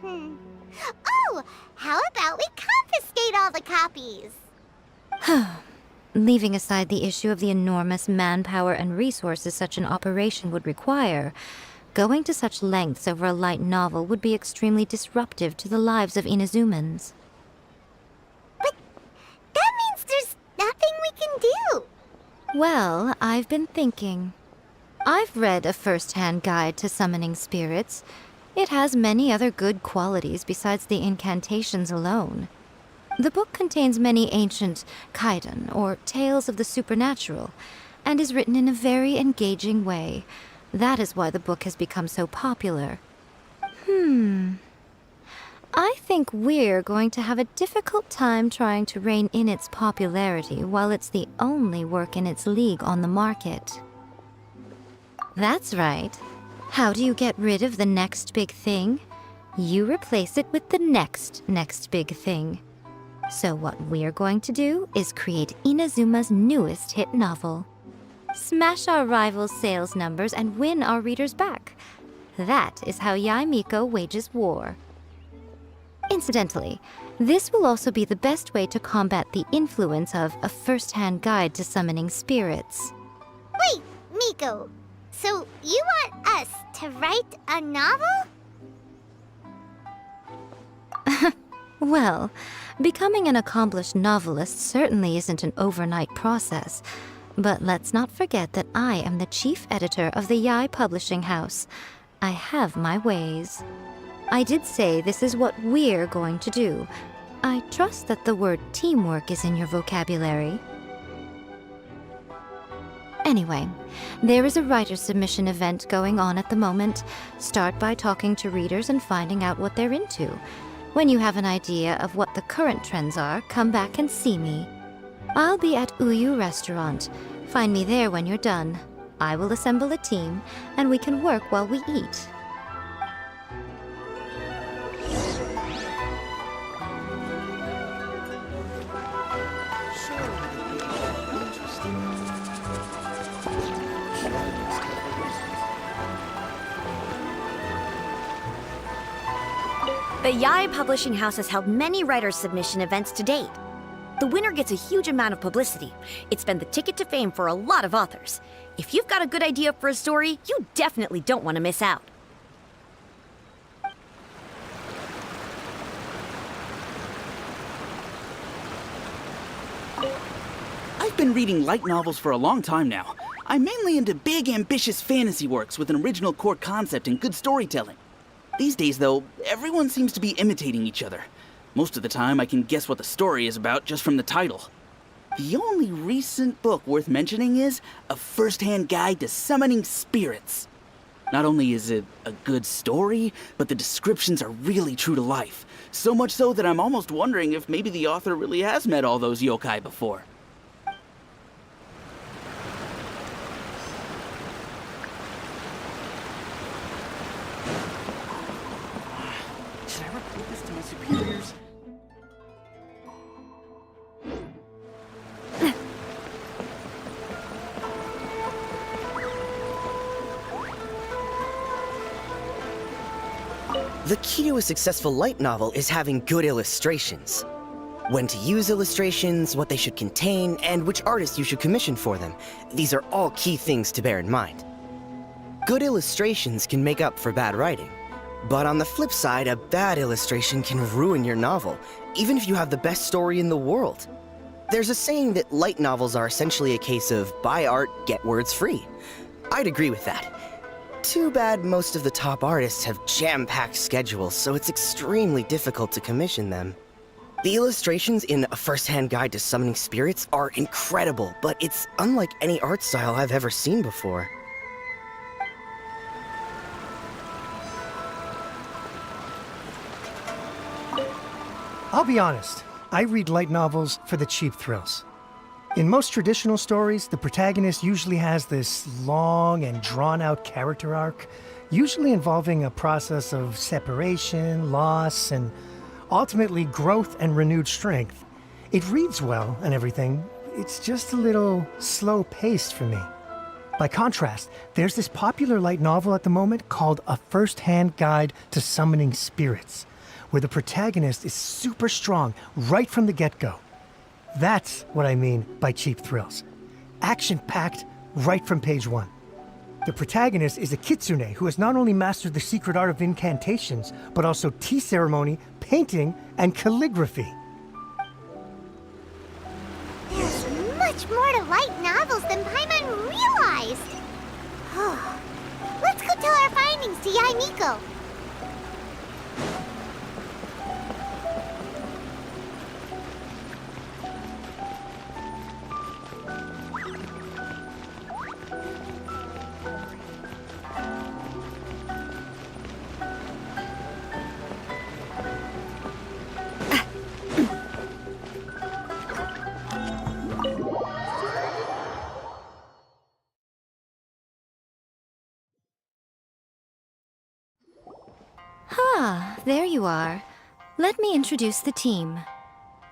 Oh, how about we confiscate all the copies? Leaving aside the issue of the enormous manpower and resources such an operation would require, going to such lengths over a light novel would be extremely disruptive to the lives of Inazumans. But that means there's nothing we can do. Well, I've been thinking. I've read a first-hand guide to summoning spirits. It has many other good qualities besides the incantations alone. The book contains many ancient kaidan, or tales of the supernatural, and is written in a very engaging way. That is why the book has become so popular. I think we're going to have a difficult time trying to rein in its popularity while it's the only work in its league on the market. That's right. How do you get rid of the next big thing? You replace it with the next big thing. So what we're going to do is create Inazuma's newest hit novel. Smash our rivals' sales numbers and win our readers back. That is how Yai Miko wages war. Incidentally, this will also be the best way to combat the influence of a first-hand guide to summoning spirits. Wait, Miko. So you want us to write a novel? Well, becoming an accomplished novelist certainly isn't an overnight process. But let's not forget that I am the chief editor of the Yai Publishing House. I have my ways. I did say this is what we're going to do. I trust that the word teamwork is in your vocabulary. Anyway, there is a writer's submission event going on at the moment. Start by talking to readers and finding out what they're into. When you have an idea of what the current trends are, come back and see me. I'll be at Uyu Restaurant. Find me there when you're done. I will assemble a team, and we can work while we eat. The Yai Publishing House has held many writer submission events to date. The winner gets a huge amount of publicity. It's been the ticket to fame for a lot of authors. If you've got a good idea for a story, you definitely don't want to miss out. I've been reading light novels for a long time now. I'm mainly into big, ambitious fantasy works with an original core concept and good storytelling. These days, though, everyone seems to be imitating each other. Most of the time, I can guess what the story is about just from the title. The only recent book worth mentioning is A First-Hand Guide to Summoning Spirits. Not only is it a good story, but the descriptions are really true to life. So much so that I'm almost wondering if maybe the author really has met all those yokai before. Should I report this to my superiors? The key to a successful light novel is having good illustrations. When to use illustrations, what they should contain, and which artist you should commission for them. These are all key things to bear in mind. Good illustrations can make up for bad writing. But on the flip side, a bad illustration can ruin your novel, even if you have the best story in the world. There's a saying that light novels are essentially a case of buy art, get words free. I'd agree with that. Too bad most of the top artists have jam-packed schedules, so it's extremely difficult to commission them. The illustrations in A First-Hand Guide to Summoning Spirits are incredible, but it's unlike any art style I've ever seen before. I'll be honest, I read light novels for the cheap thrills. In most traditional stories, the protagonist usually has this long and drawn-out character arc, usually involving a process of separation, loss, and ultimately growth and renewed strength. It reads well and everything, it's just a little slow-paced for me. By contrast, there's this popular light novel at the moment called A First-Hand Guide to Summoning Spirits, where the protagonist is super strong right from the get-go. That's what I mean by cheap thrills. Action-packed right from page 1. The protagonist is a kitsune who has not only mastered the secret art of incantations, but also tea ceremony, painting, and calligraphy. There's much more to light novels than Paimon realized. Let's go tell our findings to Yae Miko. Ah, there you are. Let me introduce the team.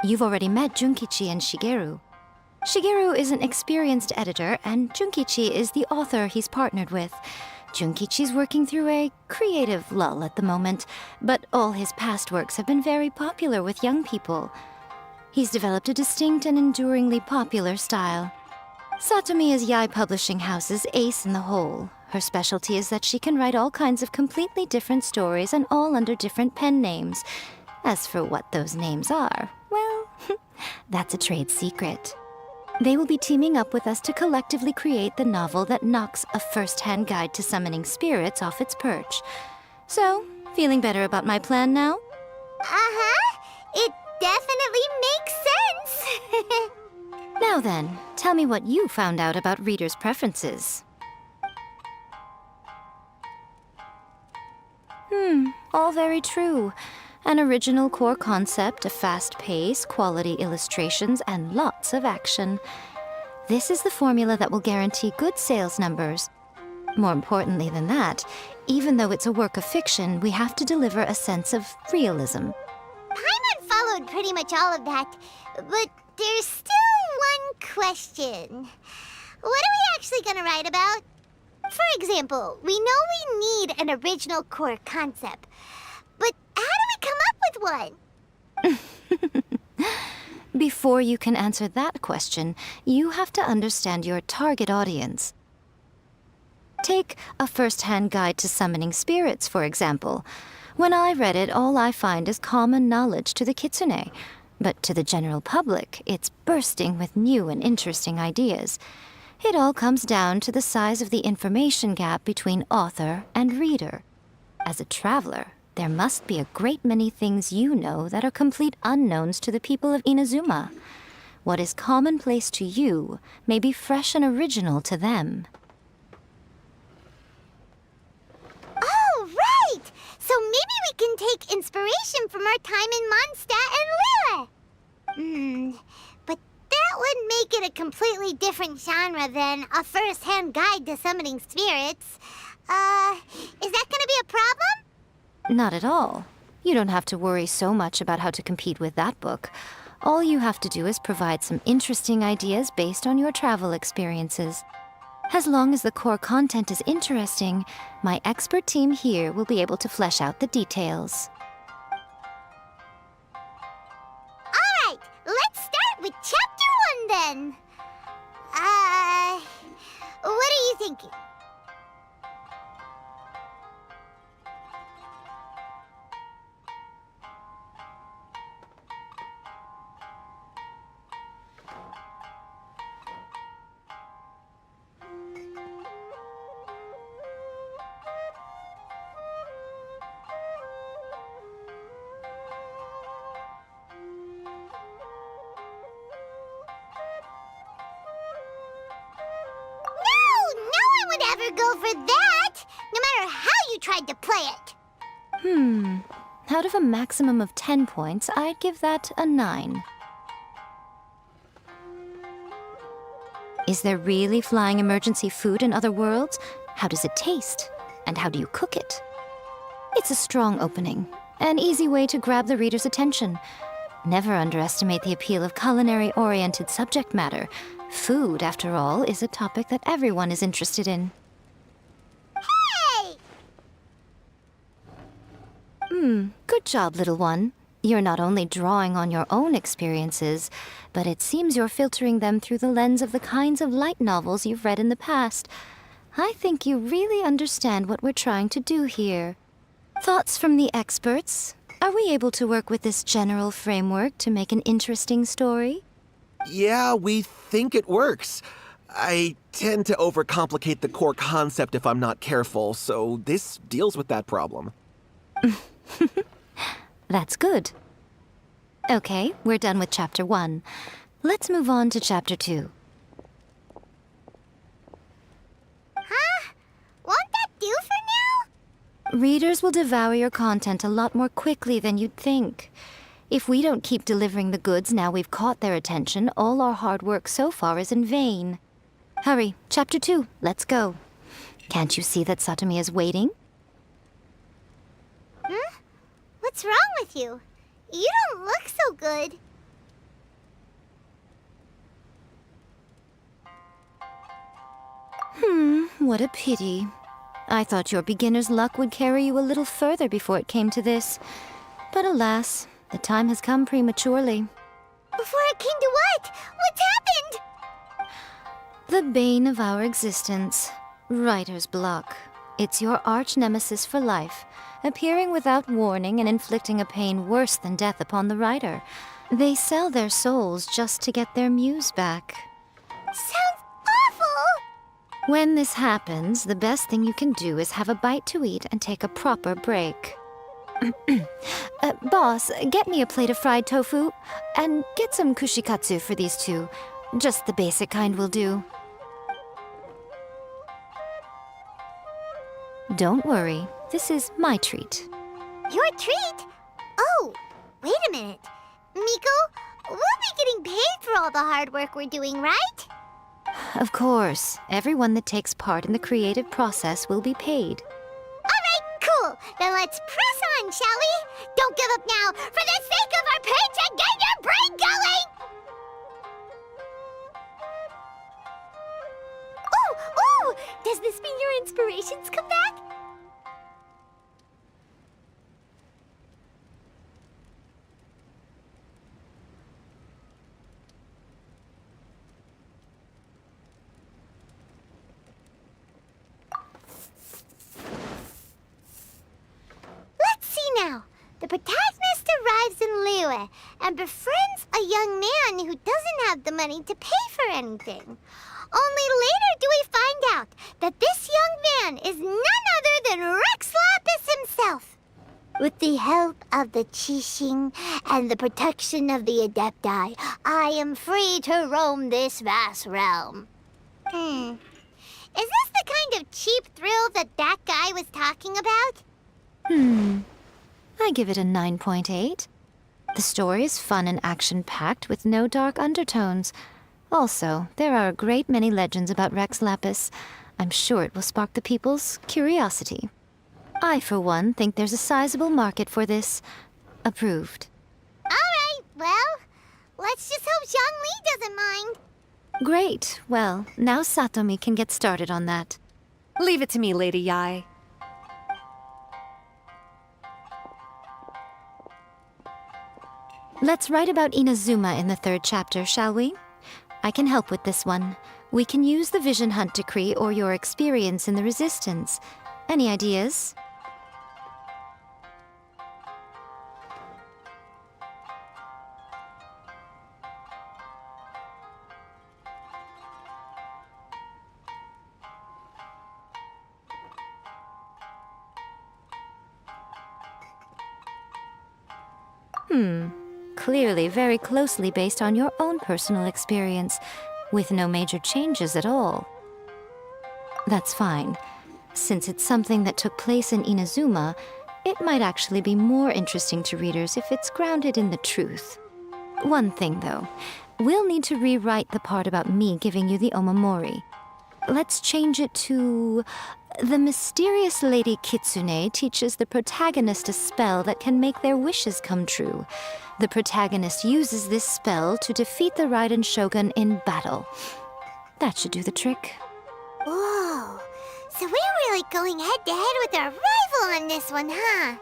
You've already met Junkichi and Shigeru. Shigeru is an experienced editor, and Junkichi is the author he's partnered with. Junkichi's working through a creative lull at the moment, but all his past works have been very popular with young people. He's developed a distinct and enduringly popular style. Satomi is Yae Publishing House's ace in the hole. Her specialty is that she can write all kinds of completely different stories and all under different pen names. As for what those names are, well, that's a trade secret. They will be teaming up with us to collectively create the novel that knocks A First-Hand Guide to Summoning Spirits off its perch. So, feeling better about my plan now? Uh-huh. It definitely makes sense. Now then, tell me what you found out about readers' preferences. All very true. An original core concept, a fast pace, quality illustrations, and lots of action. This is the formula that will guarantee good sales numbers. More importantly than that, even though it's a work of fiction, we have to deliver a sense of realism. Paimon followed pretty much all of that, but there's still one question. What are we actually gonna write about? For example, we know we need an original core concept, but how do we come up with one? Before you can answer that question, you have to understand your target audience. Take A First-Hand Guide to Summoning Spirits, for example. When I read it, all I find is common knowledge to the kitsune. But to the general public, it's bursting with new and interesting ideas. It all comes down to the size of the information gap between author and reader. As a traveler, there must be a great many things you know that are complete unknowns to the people of Inazuma. What is commonplace to you may be fresh and original to them. Oh, right! So maybe we can take inspiration from our time in Mondstadt and Liyue. But that would make it a completely different genre than A First-Hand Guide to Summoning Spirits. Is that gonna be a problem? Not at all. You don't have to worry so much about how to compete with that book. All you have to do is provide some interesting ideas based on your travel experiences. As long as the core content is interesting, my expert team here will be able to flesh out the details. Alright, let's start with Chapter 1 then. What are you thinking? Go for that, no matter how you tried to play it. Out of a maximum of 10 points, I'd give that a 9. Is there really flying emergency food in other worlds? How does it taste? And how do you cook it? It's a strong opening, an easy way to grab the reader's attention. Never underestimate the appeal of culinary-oriented subject matter. Food, after all, is a topic that everyone is interested in. Good job, little one. You're not only drawing on your own experiences, but it seems you're filtering them through the lens of the kinds of light novels you've read in the past. I think you really understand what we're trying to do here. Thoughts from the experts? Are we able to work with this general framework to make an interesting story? Yeah, we think it works. I tend to overcomplicate the core concept if I'm not careful, so this deals with that problem. That's good. Okay, we're done with Chapter 1. Let's move on to Chapter 2. Huh? Won't that do for now? Readers will devour your content a lot more quickly than you'd think. If we don't keep delivering the goods now we've caught their attention, all our hard work so far is in vain. Hurry, Chapter 2, let's go. Can't you see that Satomi is waiting? Huh? What's wrong with you? You don't look so good. What a pity. I thought your beginner's luck would carry you a little further before it came to this. But alas, the time has come prematurely. Before it came to what? What's happened? The bane of our existence, writer's block. It's your arch-nemesis for life, appearing without warning and inflicting a pain worse than death upon the writer. They sell their souls just to get their muse back. Sounds awful! When this happens, the best thing you can do is have a bite to eat and take a proper break. Boss, get me a plate of fried tofu, and get some kushikatsu for these two. Just the basic kind will do. Don't worry, this is my treat. Your treat? Oh, wait a minute. Miko, we'll be getting paid for all the hard work we're doing, right? Of course, everyone that takes part in the creative process will be paid. Alright, cool. Then let's press on, shall we? Don't give up now, for the sake of our paycheck, get your brain going! Ooh! Does this mean your inspirations come back? Let's see now. The protagonist arrives in Liyue and befriends a young man who doesn't have the money to pay for anything. Only later do we find out that this young man is none other than Rex Lapis himself. With the help of the Qixing and the protection of the Adepti, I am free to roam this vast realm. Is this the kind of cheap thrill that guy was talking about? I give it a 9.8. The story is fun and action-packed with no dark undertones. Also, there are a great many legends about Rex Lapis. I'm sure it will spark the people's curiosity. I, for one, think there's a sizable market for this. Approved. Alright, well, let's just hope Zhang Li doesn't mind. Great. Well, now Satomi can get started on that. Leave it to me, Lady Yai. Let's write about Inazuma in the 3rd chapter, shall we? I can help with this one. We can use the Vision Hunt Decree or your experience in the Resistance. Any ideas? Clearly very closely based on your own personal experience, with no major changes at all. That's fine. Since it's something that took place in Inazuma, it might actually be more interesting to readers if it's grounded in the truth. One thing, though. We'll need to rewrite the part about me giving you the Omamori. Let's change it to... The mysterious Lady Kitsune teaches the protagonist a spell that can make their wishes come true. The protagonist uses this spell to defeat the Raiden Shogun in battle. That should do the trick. Whoa. So we're really going head-to-head with our rival on this one, huh?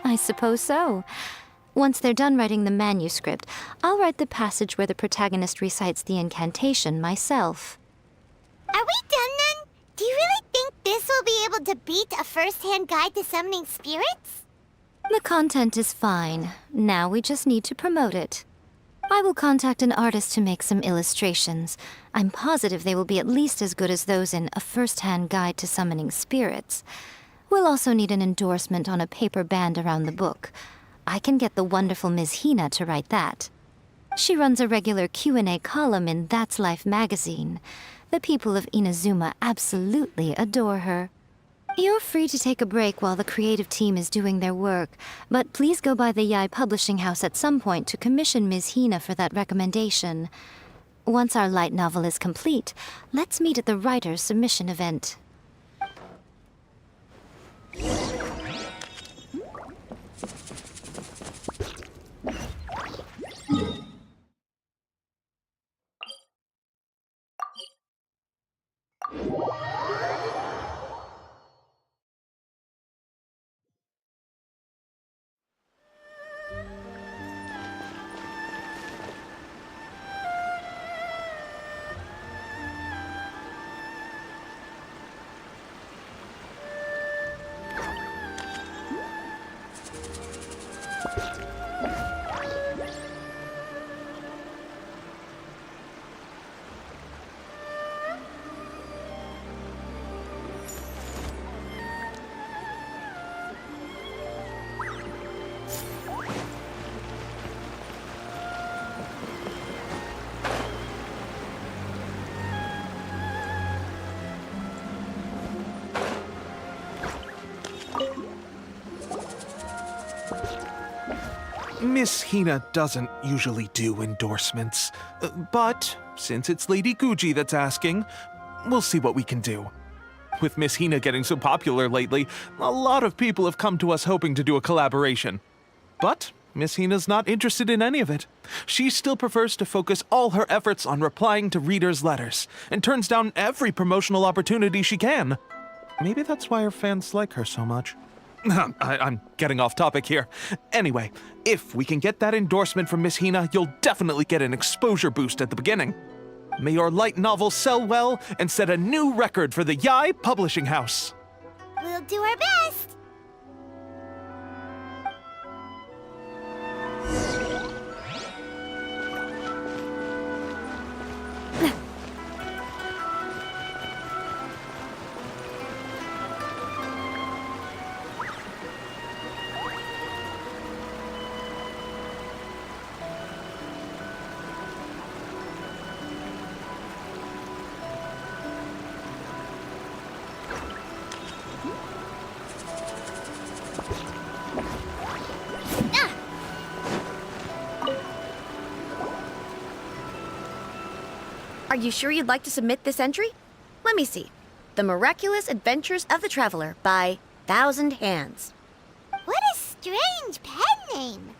I suppose so. Once they're done writing the manuscript, I'll write the passage where the protagonist recites the incantation myself. Are we done then? Do you really think this will be able to beat a first-hand guide to summoning spirits? The content is fine. Now we just need to promote it. I will contact an artist to make some illustrations. I'm positive they will be at least as good as those in A First-Hand Guide to Summoning Spirits. We'll also need an endorsement on a paper band around the book. I can get the wonderful Ms. Hina to write that. She runs a regular Q&A column in That's Life magazine. The people of Inazuma absolutely adore her. You're free to take a break while the creative team is doing their work, but please go by the Yai Publishing House at some point to commission Ms. Hina for that recommendation. Once our light novel is complete, let's meet at the writer's submission event. Miss Hina doesn't usually do endorsements, but since it's Lady Guji that's asking, we'll see what we can do. With Miss Hina getting so popular lately, a lot of people have come to us hoping to do a collaboration. But Miss Hina's not interested in any of it. She still prefers to focus all her efforts on replying to readers' letters, and turns down every promotional opportunity she can. Maybe that's why her fans like her so much. I'm getting off topic here. Anyway, if we can get that endorsement from Miss Hina, you'll definitely get an exposure boost at the beginning. May your light novel sell well and set a new record for the Yai Publishing House. We'll do our best. Are you sure you'd like to submit this entry? Let me see. The Miraculous Adventures of the Traveler by Thousand Hands. What a strange pen name.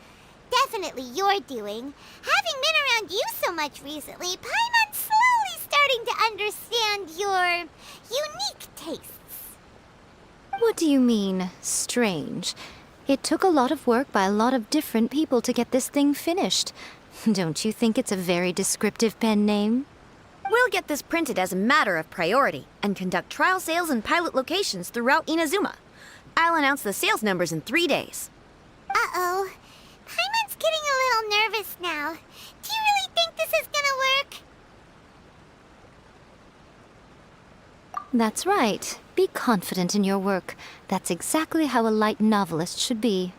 definitely your doing. Having been around you so much recently, Paimon's slowly starting to understand your unique tastes. What do you mean, strange? It took a lot of work by a lot of different people to get this thing finished. Don't you think it's a very descriptive pen name? We'll get this printed as a matter of priority and conduct trial sales in pilot locations throughout Inazuma. I'll announce the sales numbers in 3 days. Uh-oh. Paimon's getting a little nervous now. Do you really think this is gonna work? That's right. Be confident in your work. That's exactly how a light novelist should be.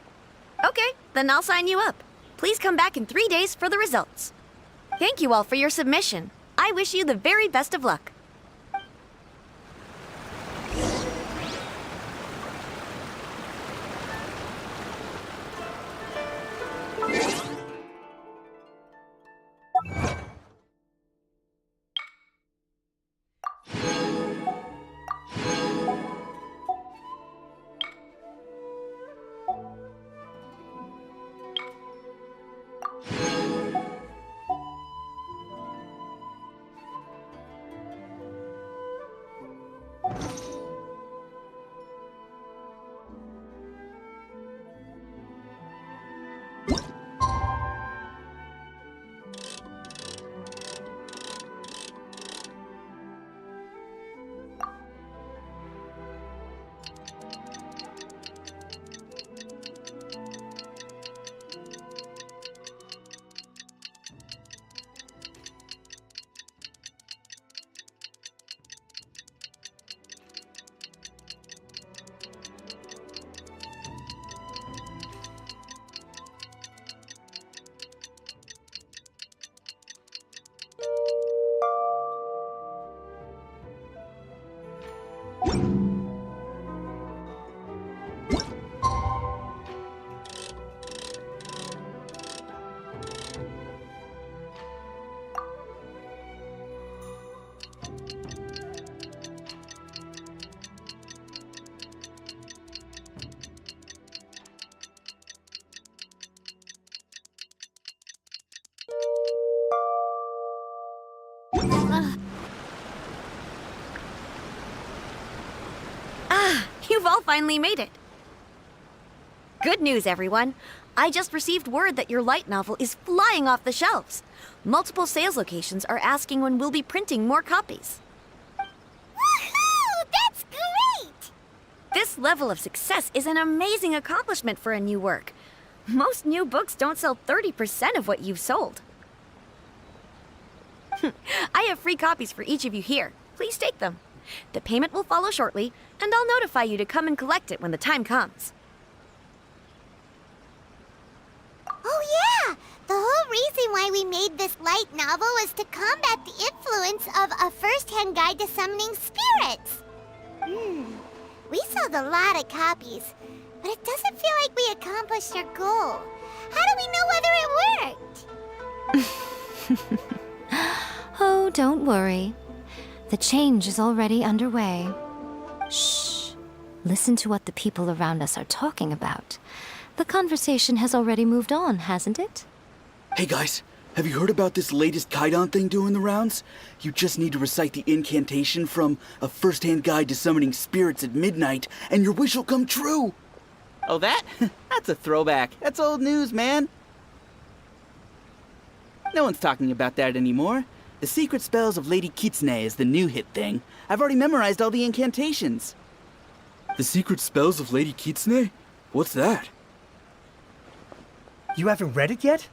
Okay, then I'll sign you up. Please come back in 3 days for the results. Thank you all for your submission. I wish you the very best of luck. You've all finally made it. Good news, everyone. I just received word that your light novel is flying off the shelves. Multiple sales locations are asking when we'll be printing more copies. Woohoo! That's great! This level of success is an amazing accomplishment for a new work. Most new books don't sell 30% of what you've sold. I have free copies for each of you here. Please take them. The payment will follow shortly, and I'll notify you to come and collect it when the time comes. Oh yeah! The whole reason why we made this light novel was to combat the influence of a first-hand guide to summoning spirits. We sold a lot of copies, but it doesn't feel like we accomplished our goal. How do we know whether it worked? Oh, don't worry. The change is already underway. Shh. Listen to what the people around us are talking about. The conversation has already moved on, hasn't it? Hey guys, have you heard about this latest Kaidan thing doing the rounds? You just need to recite the incantation from A First-Hand Guide to Summoning Spirits at midnight, and your wish will come true! Oh, that? That's a throwback. That's old news, man. No one's talking about that anymore. The Secret Spells of Lady Kitsune is the new hit thing. I've already memorized all the incantations. The Secret Spells of Lady Kitsune? What's that? You haven't read it yet?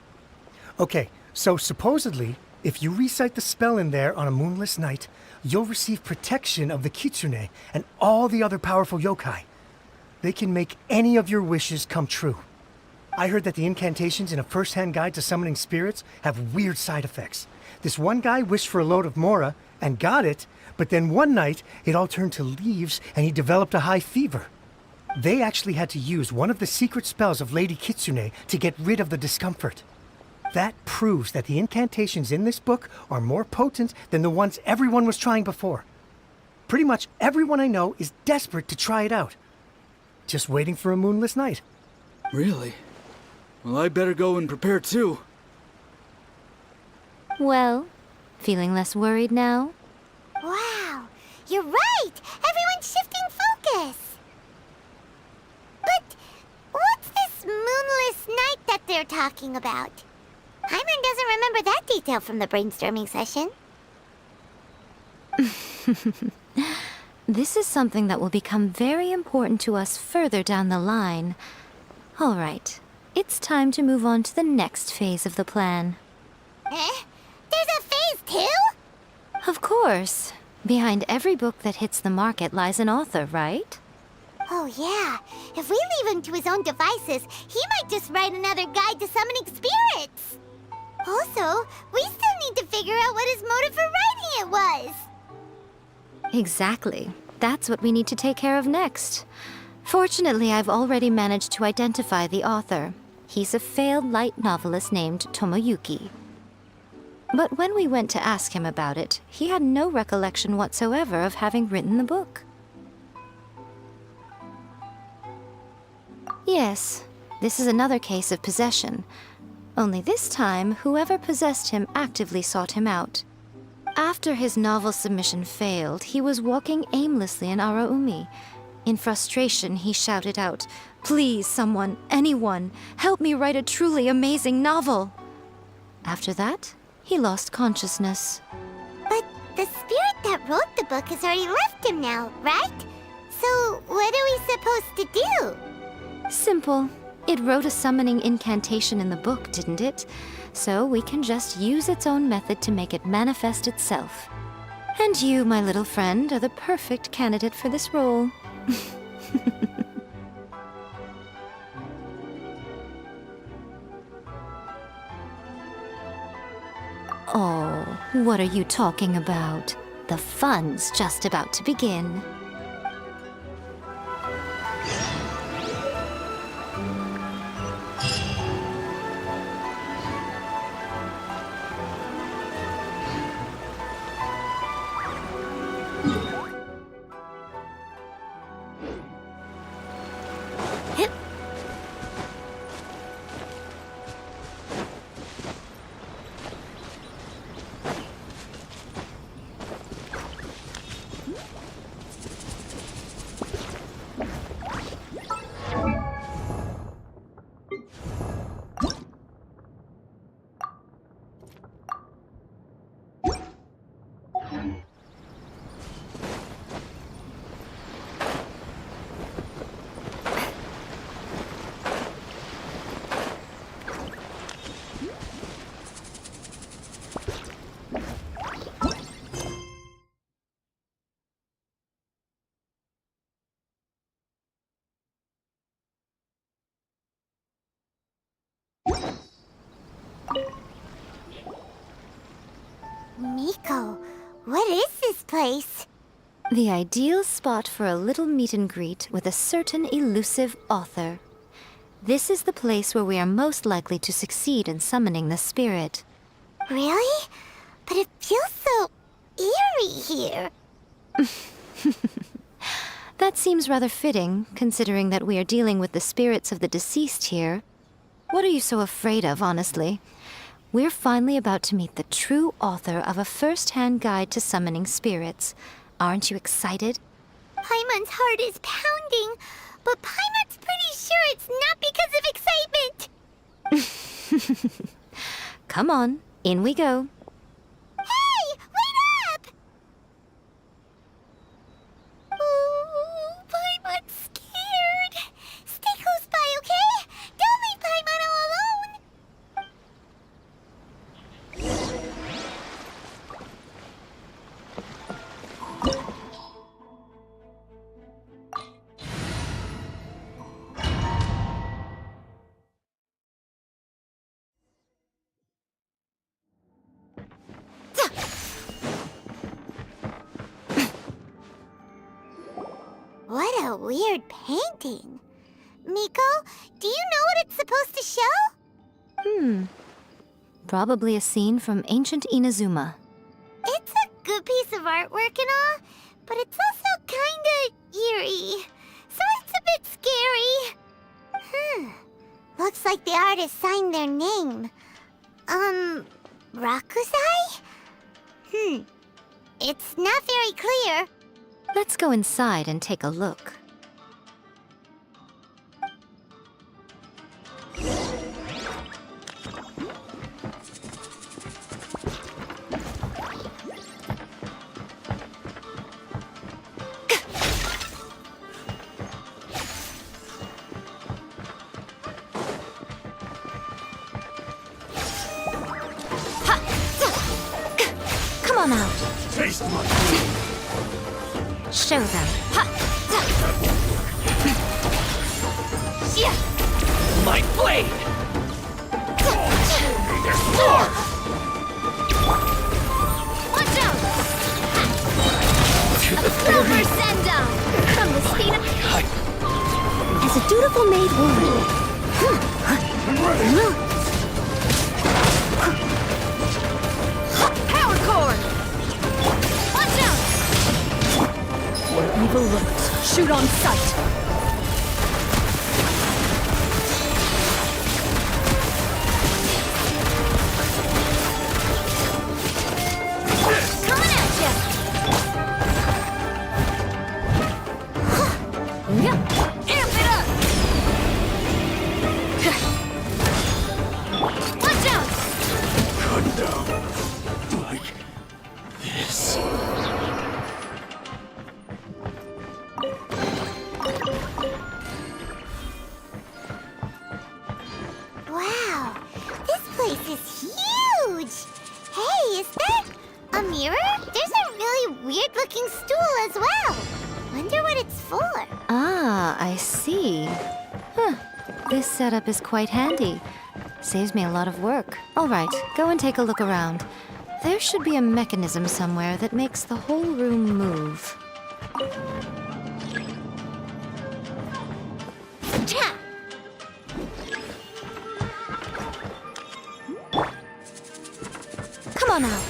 Okay, so supposedly, if you recite the spell in there on a moonless night, you'll receive protection of the Kitsune and all the other powerful yokai. They can make any of your wishes come true. I heard that the incantations in A First-Hand Guide to Summoning Spirits have weird side effects. This one guy wished for a load of mora and got it, but then one night it all turned to leaves and he developed a high fever. They actually had to use one of the secret spells of Lady Kitsune to get rid of the discomfort. That proves that the incantations in this book are more potent than the ones everyone was trying before. Pretty much everyone I know is desperate to try it out. Just waiting for a moonless night. Really? Well, I better go and prepare too. Well, feeling less worried now? Wow, you're right! Everyone's shifting focus! But what's this moonless night that they're talking about? Paimon doesn't remember that detail from the brainstorming session. This is something that will become very important to us further down the line. All right, it's time to move on to the next phase of the plan. Eh? There's a phase 2? Of course. Behind every book that hits the market lies an author, right? Oh yeah, if we leave him to his own devices, he might just write another guide to summoning spirits! Also, we still need to figure out what his motive for writing it was! Exactly. That's what we need to take care of next. Fortunately, I've already managed to identify the author. He's a failed light novelist named Tomoyuki. But when we went to ask him about it, he had no recollection whatsoever of having written the book. Yes, this is another case of possession. Only this time, whoever possessed him actively sought him out. After his novel submission failed, he was walking aimlessly in Araumi. In frustration, he shouted out, "Please, someone, anyone, help me write a truly amazing novel!" After that, he lost consciousness. But the spirit that wrote the book has already left him now, right? So what are we supposed to do? Simple. It wrote a summoning incantation in the book, didn't it? So we can just use its own method to make it manifest itself. And you, my little friend, are the perfect candidate for this role. Oh, what are you talking about? The fun's just about to begin. Miko, what is this place? The ideal spot for a little meet and greet with a certain elusive author. This is the place where we are most likely to succeed in summoning the spirit. Really? But it feels so eerie here. That seems rather fitting, considering that we are dealing with the spirits of the deceased here. What are you so afraid of, honestly? We're finally about to meet the true author of a first-hand guide to summoning spirits. Aren't you excited? Paimon's heart is pounding, but Paimon's pretty sure it's not because of excitement. Come on, in we go. Hey, wait up! Oh, Paimon's scared. Stay close by, okay? Don't leave Paimon all alone. What a weird painting. Miko, do you know what it's supposed to show? Probably a scene from ancient Inazuma. It's a good piece of artwork and all, but it's also kinda eerie. So it's a bit scary. Looks like the artist signed their name. Rakusai? It's not very clear. Let's go inside and take a look. Come on out. Taste my Show them. My blade! There's more! Watch out! A proper send down from the speed of. As a dutiful maid would. Power cord! Watch out! Where evil lurks, shoot on sight! Coming at ya! Amp it up! Watch out! cut down like this. Wow, this place is huge! Hey, is that a mirror? There's a really weird-looking stool as well. Wonder what it's for. Ah, I see. Huh. This setup is quite handy. Saves me a lot of work. All right, go and take a look around. There should be a mechanism somewhere that makes the whole room move. Cha! Come on out.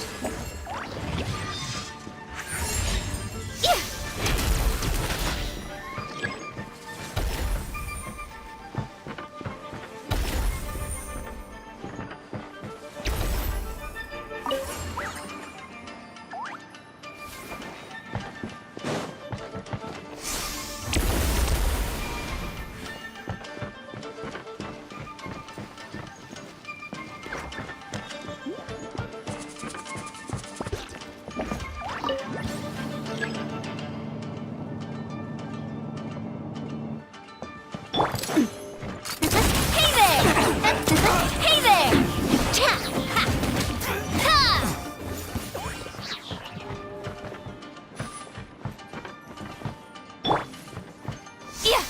Hey there! Hey there! Cha! Ha! Ha! Yeah!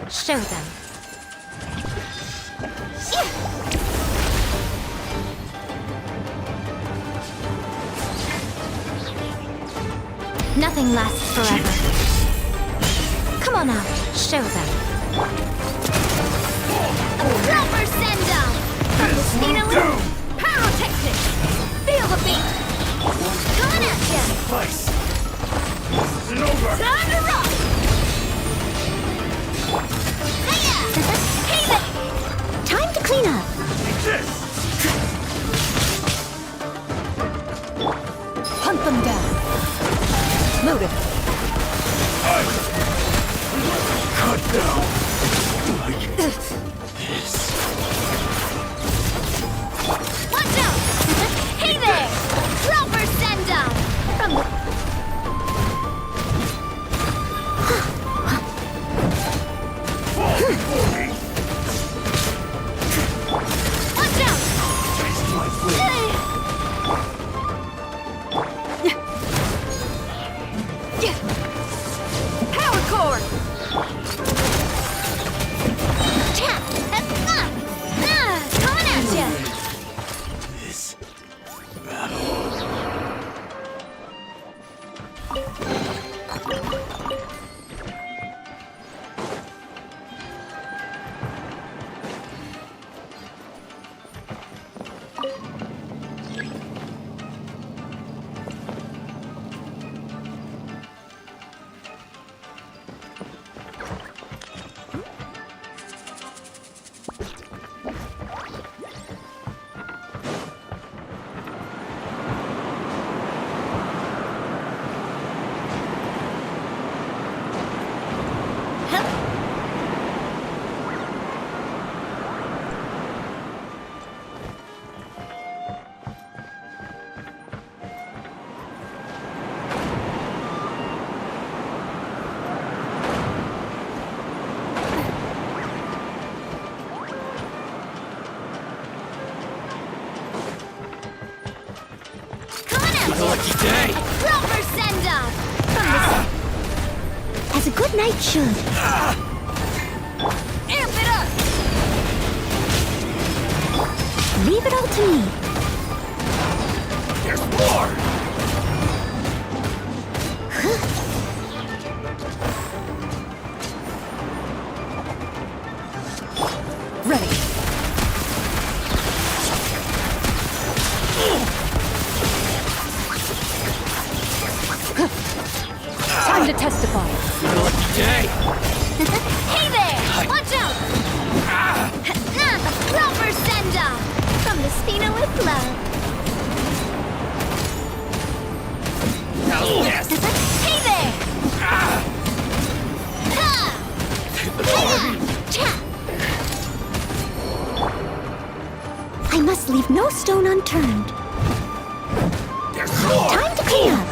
Show them. Nothing lasts forever. Come on out. Show them. A proper send down from the speed of pyrotechnic. Feel the beat. Coming at ya. Place. This isn't over. Time to rock. Hiya! Hey there! Time to clean up. This. Hunt them down. Loaded. Cut down like this. Watch out! Hey there! Proper send down from the. Watch out! Taste my blade. Power cord! Coming at ya! This as a good knight should. Amp it up! Leave it all to me. There's more! Ready. Time to testify. Day! Hey there! Watch out! Proper send-off! From the Spina with love. How's this? Hey there! Ha! I must leave no stone unturned. There's more! Time to clean up.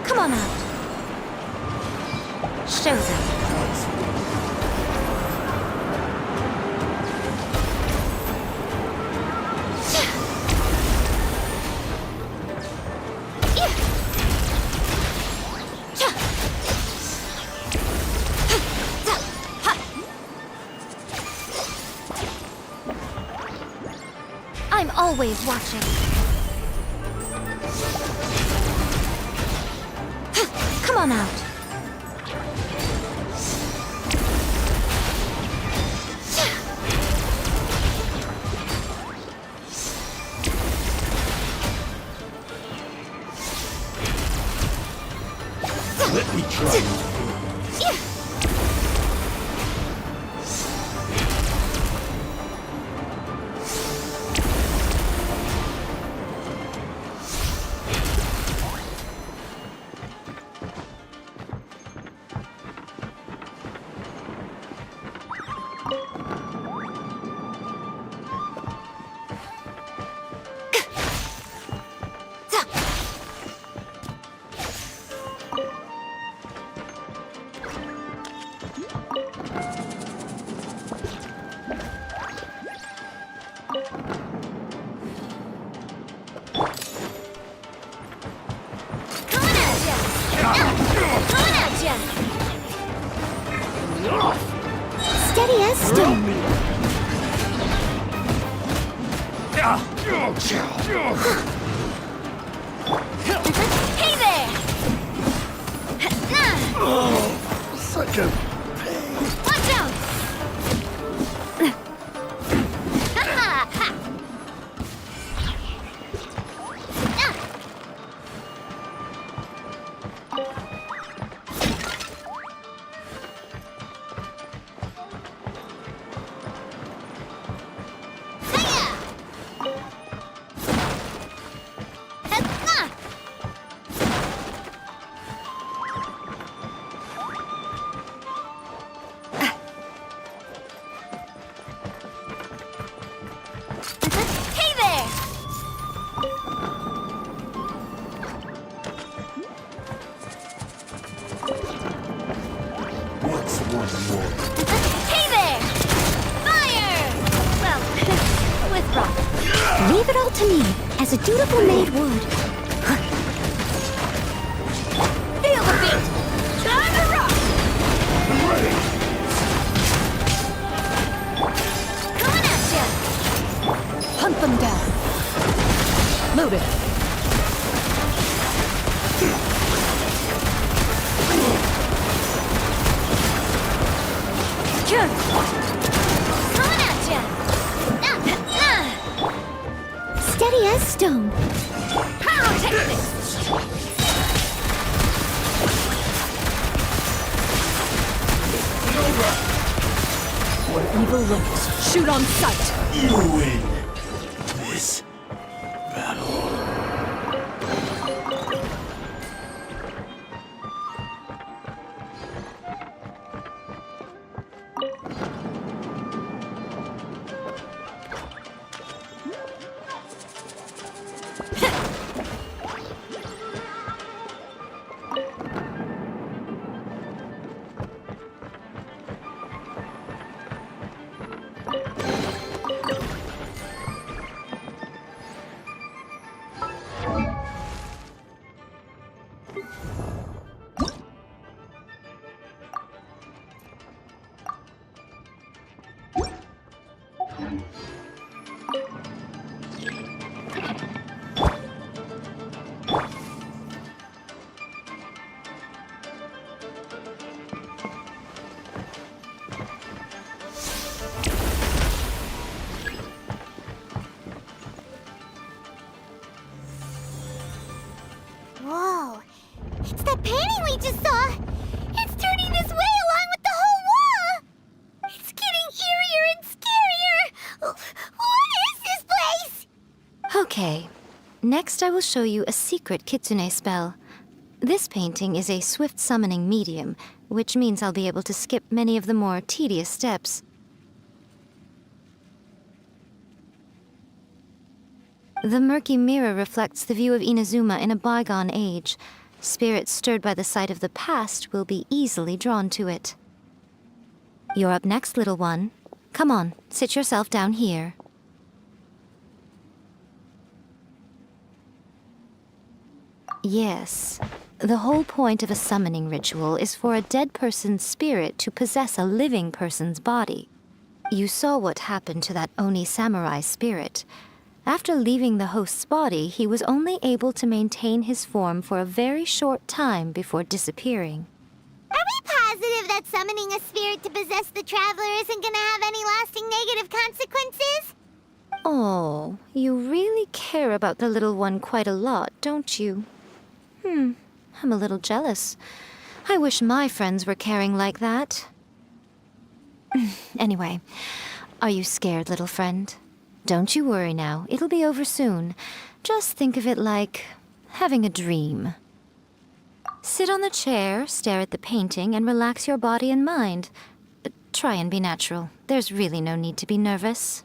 Come on out. Show them. I'm always watching. Come on out. Let me try. Steady as stone. Hey there! Such a Watch out! Hey there! What's one more? Hey there! Fire! Well, with rock. Leave it all to me, as a dutiful maid would. Feel the beat! Time to rock! Ready! Coming at ya! Hunt them down. Loaded. Coming at ya! Steady as stone. Pyrotechnics! Where evil lurks, shoot on sight. You win this battle. Whoa, it's that painting we just saw. It's turning this way along with the whole wall. It's getting eerier and scarier. What is this place? Okay. Next, I will show you a secret kitsune spell. This painting is a swift summoning medium, which means I'll be able to skip many of the more tedious steps. The murky mirror reflects the view of Inazuma in a bygone age. Spirits stirred by the sight of the past will be easily drawn to it. You're up next, little one. Come on, sit yourself down here. Yes. The whole point of a summoning ritual is for a dead person's spirit to possess a living person's body. You saw what happened to that Oni samurai spirit. After leaving the host's body, he was only able to maintain his form for a very short time before disappearing. Are we positive that summoning a spirit to possess the traveler isn't gonna have any lasting negative consequences? Oh, you really care about the little one quite a lot, don't you? I'm a little jealous. I wish my friends were caring like that. Anyway, are you scared, little friend? Don't you worry now, it'll be over soon. Just think of it like having a dream. Sit on the chair, stare at the painting, and relax your body and mind. Try and be natural. There's really no need to be nervous.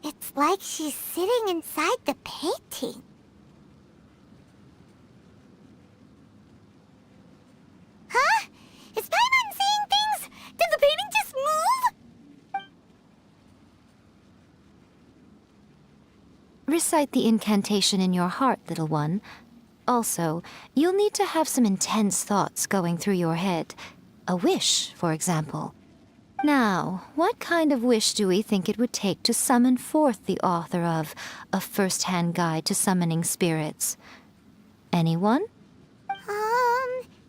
It's like she's sitting inside the painting. Huh? Is Paimon seeing things? Did the painting just move? Recite the incantation in your heart, little one. Also, you'll need to have some intense thoughts going through your head. A wish, for example. Now, what kind of wish do we think it would take to summon forth the author of A First-Hand Guide to Summoning Spirits? Anyone?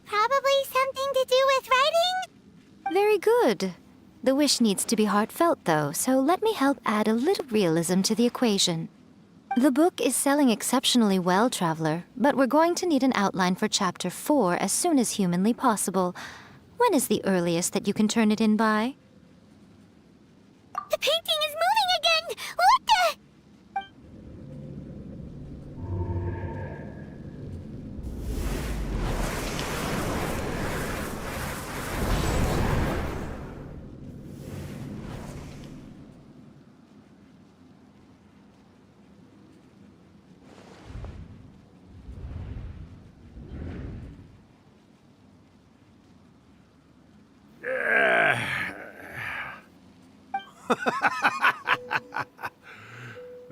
Probably something to do with writing? Very good. The wish needs to be heartfelt, though, so let me help add a little realism to the equation. The book is selling exceptionally well, Traveler, but we're going to need an outline for Chapter 4 as soon as humanly possible. When is the earliest that you can turn it in by? The painting is moving again! What the?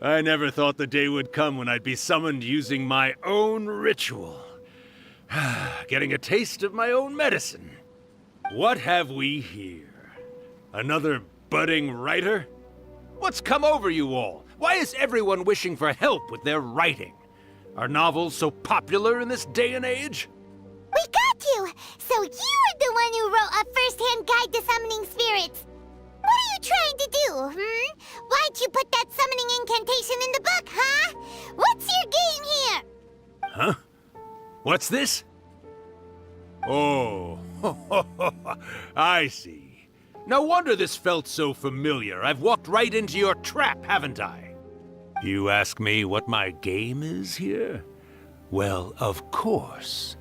I never thought the day would come when I'd be summoned using my own ritual. Getting a taste of my own medicine. What have we here? Another budding writer? What's come over you all? Why is everyone wishing for help with their writing? Are novels so popular in this day and age? We got you! So you were the one who wrote A First-Hand Guide to Summoning Spirits! What are you trying to do, Why'd you put that summoning incantation in the book, huh? What's your game here? Huh? What's this? Oh, I see. No wonder this felt so familiar. I've walked right into your trap, haven't I? You ask me what my game is here? Well, of course.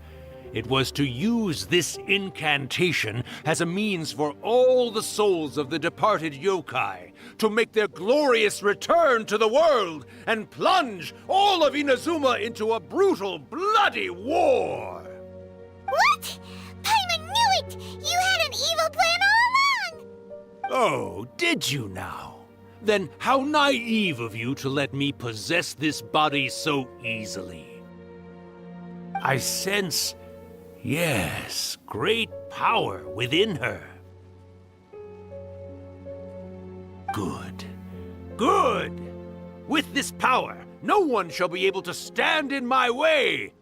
It was to use this incantation as a means for all the souls of the departed yokai to make their glorious return to the world and plunge all of Inazuma into a brutal, bloody war! What? Paimon knew it! You had an evil plan all along! Oh, did you now? Then how naive of you to let me possess this body so easily. I sense... yes, great power within her. Good. Good! With this power, no one shall be able to stand in my way!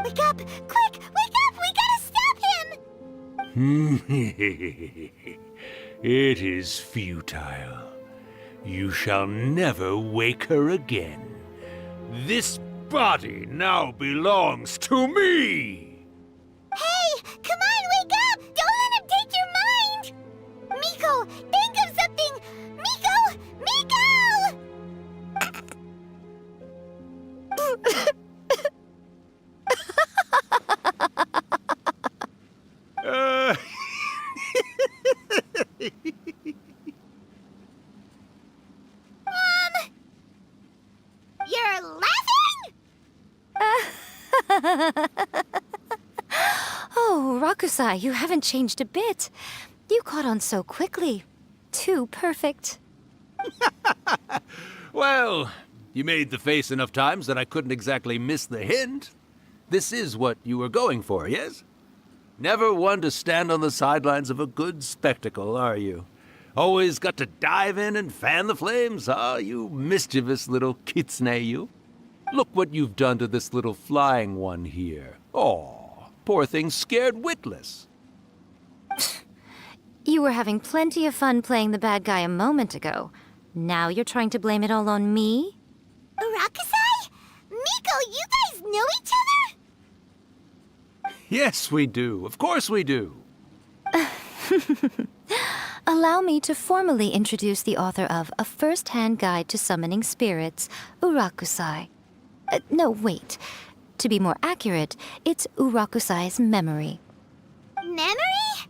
Wake up! Quick! Wake up! We gotta stop him! It is futile. You shall never wake her again. This body now belongs to me! Hey! Come on, wake up! Don't let him take your mind! Miko, think of something! Miko! Miko! You're laughing? Oh, Rakusai, you haven't changed a bit. You caught on so quickly. Too perfect. Well, you made the face enough times that I couldn't exactly miss the hint. This is what you were going for, yes? Never one to stand on the sidelines of a good spectacle, are you? Always got to dive in and fan the flames, huh? You mischievous little kitsune, you. Look what you've done to this little flying one here. Aw, poor thing scared witless. You were having plenty of fun playing the bad guy a moment ago. Now you're trying to blame it all on me? Rakusai? Miko, you guys know each other? Yes, we do. Of course we do. Allow me to formally introduce the author of A First-Hand Guide to Summoning Spirits, Urakusai. No, wait. To be more accurate, it's Urakusai's memory. Memory?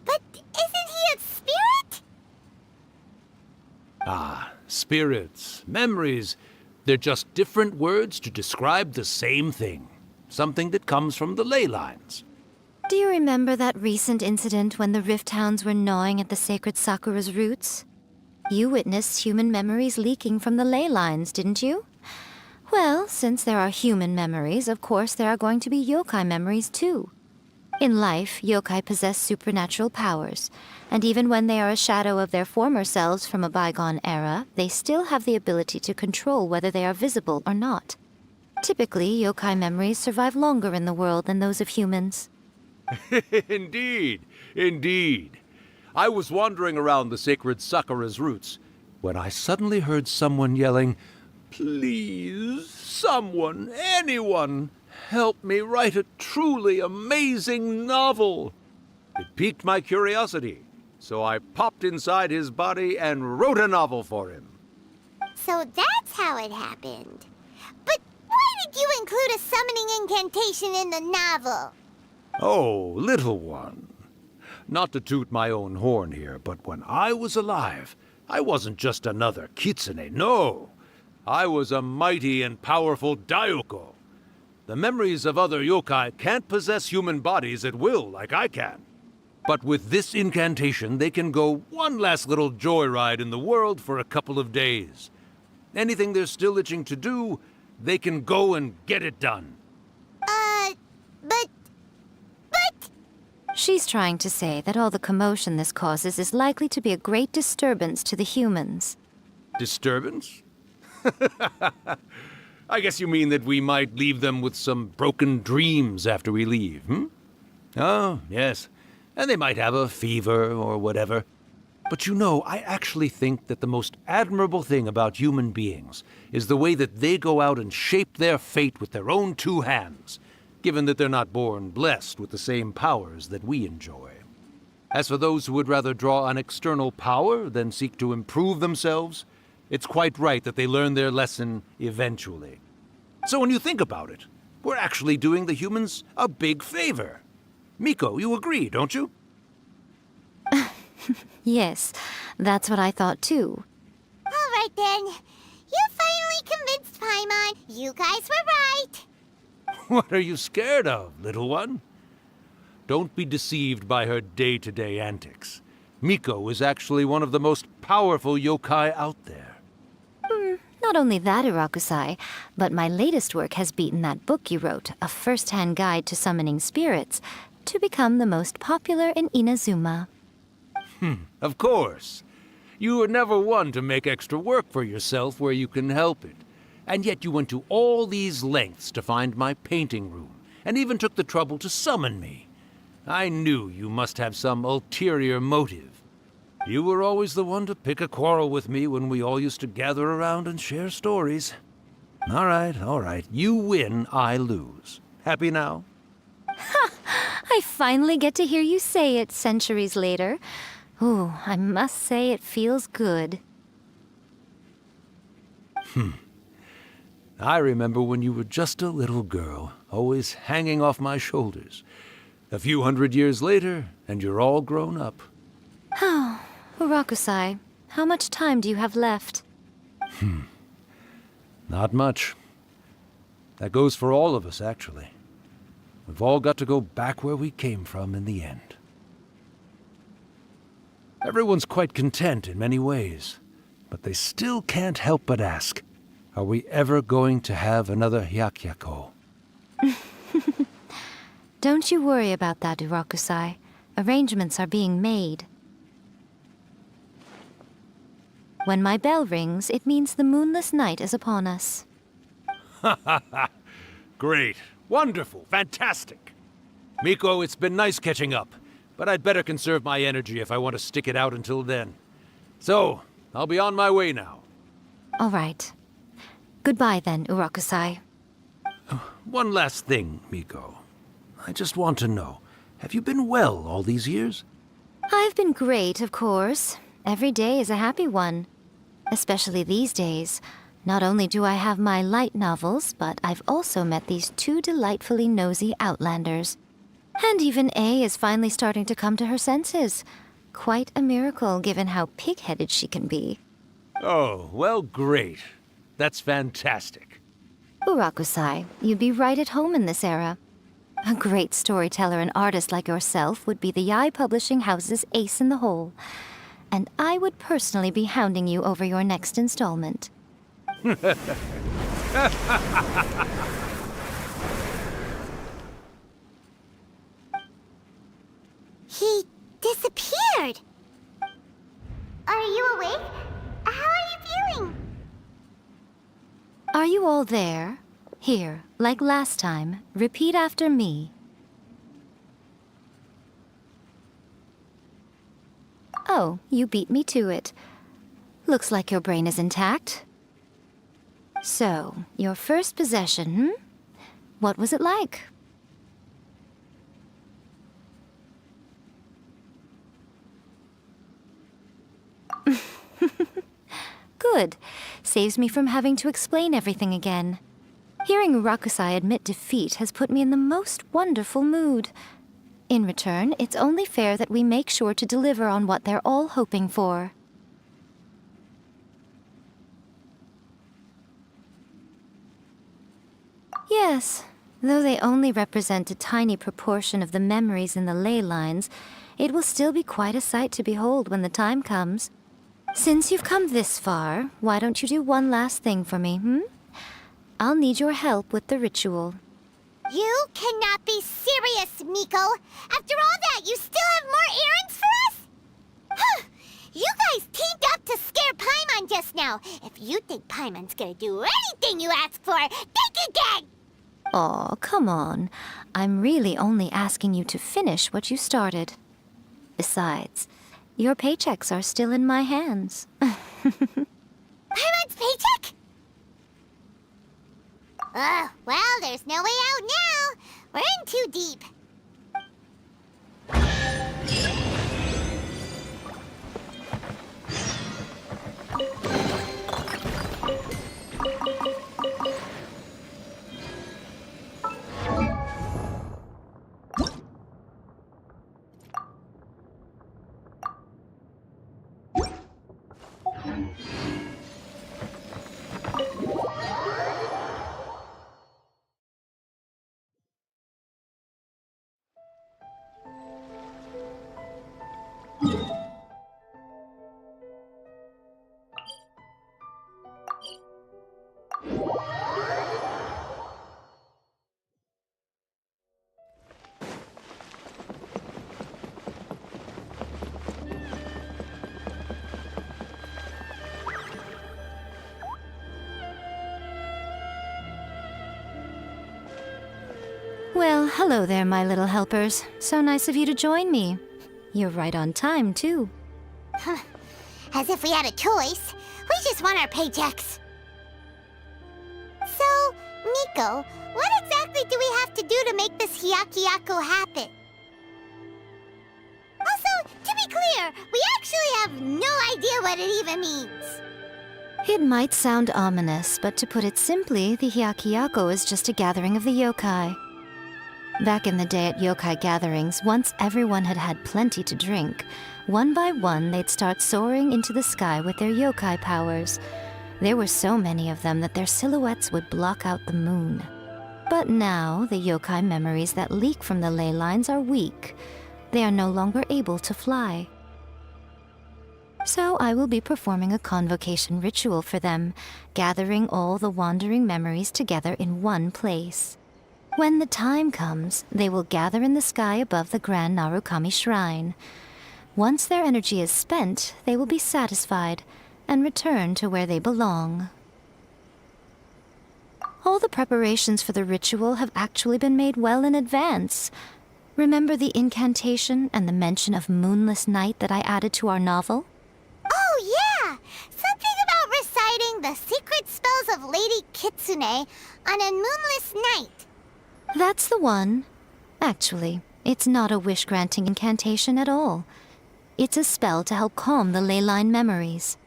But isn't he a spirit? Ah, spirits, memories. They're just different words to describe the same thing. Something that comes from the ley lines. Do you remember that recent incident when the Rift Hounds were gnawing at the sacred Sakura's roots? You witnessed human memories leaking from the ley lines, didn't you? Well, since there are human memories, of course there are going to be yokai memories too. In life, yokai possess supernatural powers, and even when they are a shadow of their former selves from a bygone era, they still have the ability to control whether they are visible or not. Typically, yokai memories survive longer in the world than those of humans. Indeed, indeed. I was wandering around the sacred Sakura's roots when I suddenly heard someone yelling, "Please, someone, anyone, help me write a truly amazing novel." It piqued my curiosity, so I popped inside his body and wrote a novel for him. So that's how it happened. But why did you include a summoning incantation in the novel? Oh, little one. Not to toot my own horn here, but when I was alive, I wasn't just another kitsune, no. I was a mighty and powerful Daiyuko. The memories of other yokai can't possess human bodies at will like I can. But with this incantation, they can go one last little joyride in the world for a couple of days. Anything they're still itching to do, they can go and get it done. But... She's trying to say that all the commotion this causes is likely to be a great disturbance to the humans. Disturbance? I guess you mean that we might leave them with some broken dreams after we leave, hmm? Oh, yes. And they might have a fever or whatever. But you know, I actually think that the most admirable thing about human beings is the way that they go out and shape their fate with their own two hands, given that they're not born blessed with the same powers that we enjoy. As for those who would rather draw on external power than seek to improve themselves, it's quite right that they learn their lesson eventually. So when you think about it, we're actually doing the humans a big favor. Miko, you agree, don't you? Yes, that's what I thought too. All right then. You finally convinced Paimon. You guys were right. What are you scared of, little one? Don't be deceived by her day-to-day antics. Miko is actually one of the most powerful yokai out there. Not only that, Irakusai, but my latest work has beaten that book you wrote, A First-Hand Guide to Summoning Spirits, to become the most popular in Inazuma. Of course. You were never one to make extra work for yourself where you can help it. And yet you went to all these lengths to find my painting room, and even took the trouble to summon me. I knew you must have some ulterior motive. You were always the one to pick a quarrel with me when we all used to gather around and share stories. All right. You win, I lose. Happy now? I finally get to hear you say it centuries later. Ooh, I must say it feels good. I remember when you were just a little girl, always hanging off my shoulders. A few hundred years later, and you're all grown up. Oh, Urakusai, how much time do you have left? Not much. That goes for all of us, actually. We've all got to go back where we came from in the end. Everyone's quite content in many ways, but they still can't help but ask, are we ever going to have another Hyakyako? Don't you worry about that, Urakusai. Arrangements are being made. When my bell rings, it means the moonless night is upon us. Great. Wonderful. Fantastic. Miko, it's been nice catching up, but I'd better conserve my energy if I want to stick it out until then. So, I'll be on my way now. All right. Goodbye then, Urakusai. One last thing, Miko. I just want to know, have you been well all these years? I've been great, of course. Every day is a happy one. Especially these days. Not only do I have my light novels, but I've also met these two delightfully nosy outlanders. And even A is finally starting to come to her senses. Quite a miracle, given how pig-headed she can be. Oh, well, great. That's fantastic. Urakusai, you'd be right at home in this era. A great storyteller and artist like yourself would be the Yae Publishing House's ace in the hole. and I would personally be hounding you over your next installment. He disappeared. Are you awake? How are you feeling? Are you all there? Here, like last time, repeat after me. Oh, you beat me to it. Looks like your brain is intact. So, your first possession, What was it like? Good. Saves me from having to explain everything again. Hearing Rakusai admit defeat has put me in the most wonderful mood. In return, it's only fair that we make sure to deliver on what they're all hoping for. Yes, though they only represent a tiny proportion of the memories in the ley lines, it will still be quite a sight to behold when the time comes. Since you've come this far, why don't you do one last thing for me, I'll need your help with the ritual. You cannot be serious, Miko! After all that, you still have more errands for us? Huh! You guys teamed up to scare Paimon just now. If you think Paimon's gonna do anything you ask for, think again! Aw, come on. I'm really only asking you to finish what you started. Besides, your paychecks are still in my hands. Paimon's paycheck? Well, there's no way out now. We're in too deep. Well, hello there, my little helpers. So nice of you to join me. You're right on time, too. As if we had a choice. We just want our paychecks. So, Nico, what exactly do we have to do to make this Hyakuyaku happen? Also, to be clear, we actually have no idea what it even means. It might sound ominous, but to put it simply, the Hyakuyaku is just a gathering of the yokai. Back in the day at yokai gatherings, once everyone had had plenty to drink, one by one they'd start soaring into the sky with their yokai powers. There were so many of them that their silhouettes would block out the moon. But now, the yokai memories that leak from the ley lines are weak. They are no longer able to fly. So I will be performing a convocation ritual for them, gathering all the wandering memories together in one place. When the time comes, they will gather in the sky above the Grand Narukami Shrine. Once their energy is spent, they will be satisfied and return to where they belong. All the preparations for the ritual have actually been made well in advance. Remember the incantation and the mention of moonless night that I added to our novel? Oh, yeah! Something about reciting the secret spells of Lady Kitsune on a moonless night. That's the one. Actually, it's not a wish-granting incantation at all. It's a spell to help calm the ley line memories.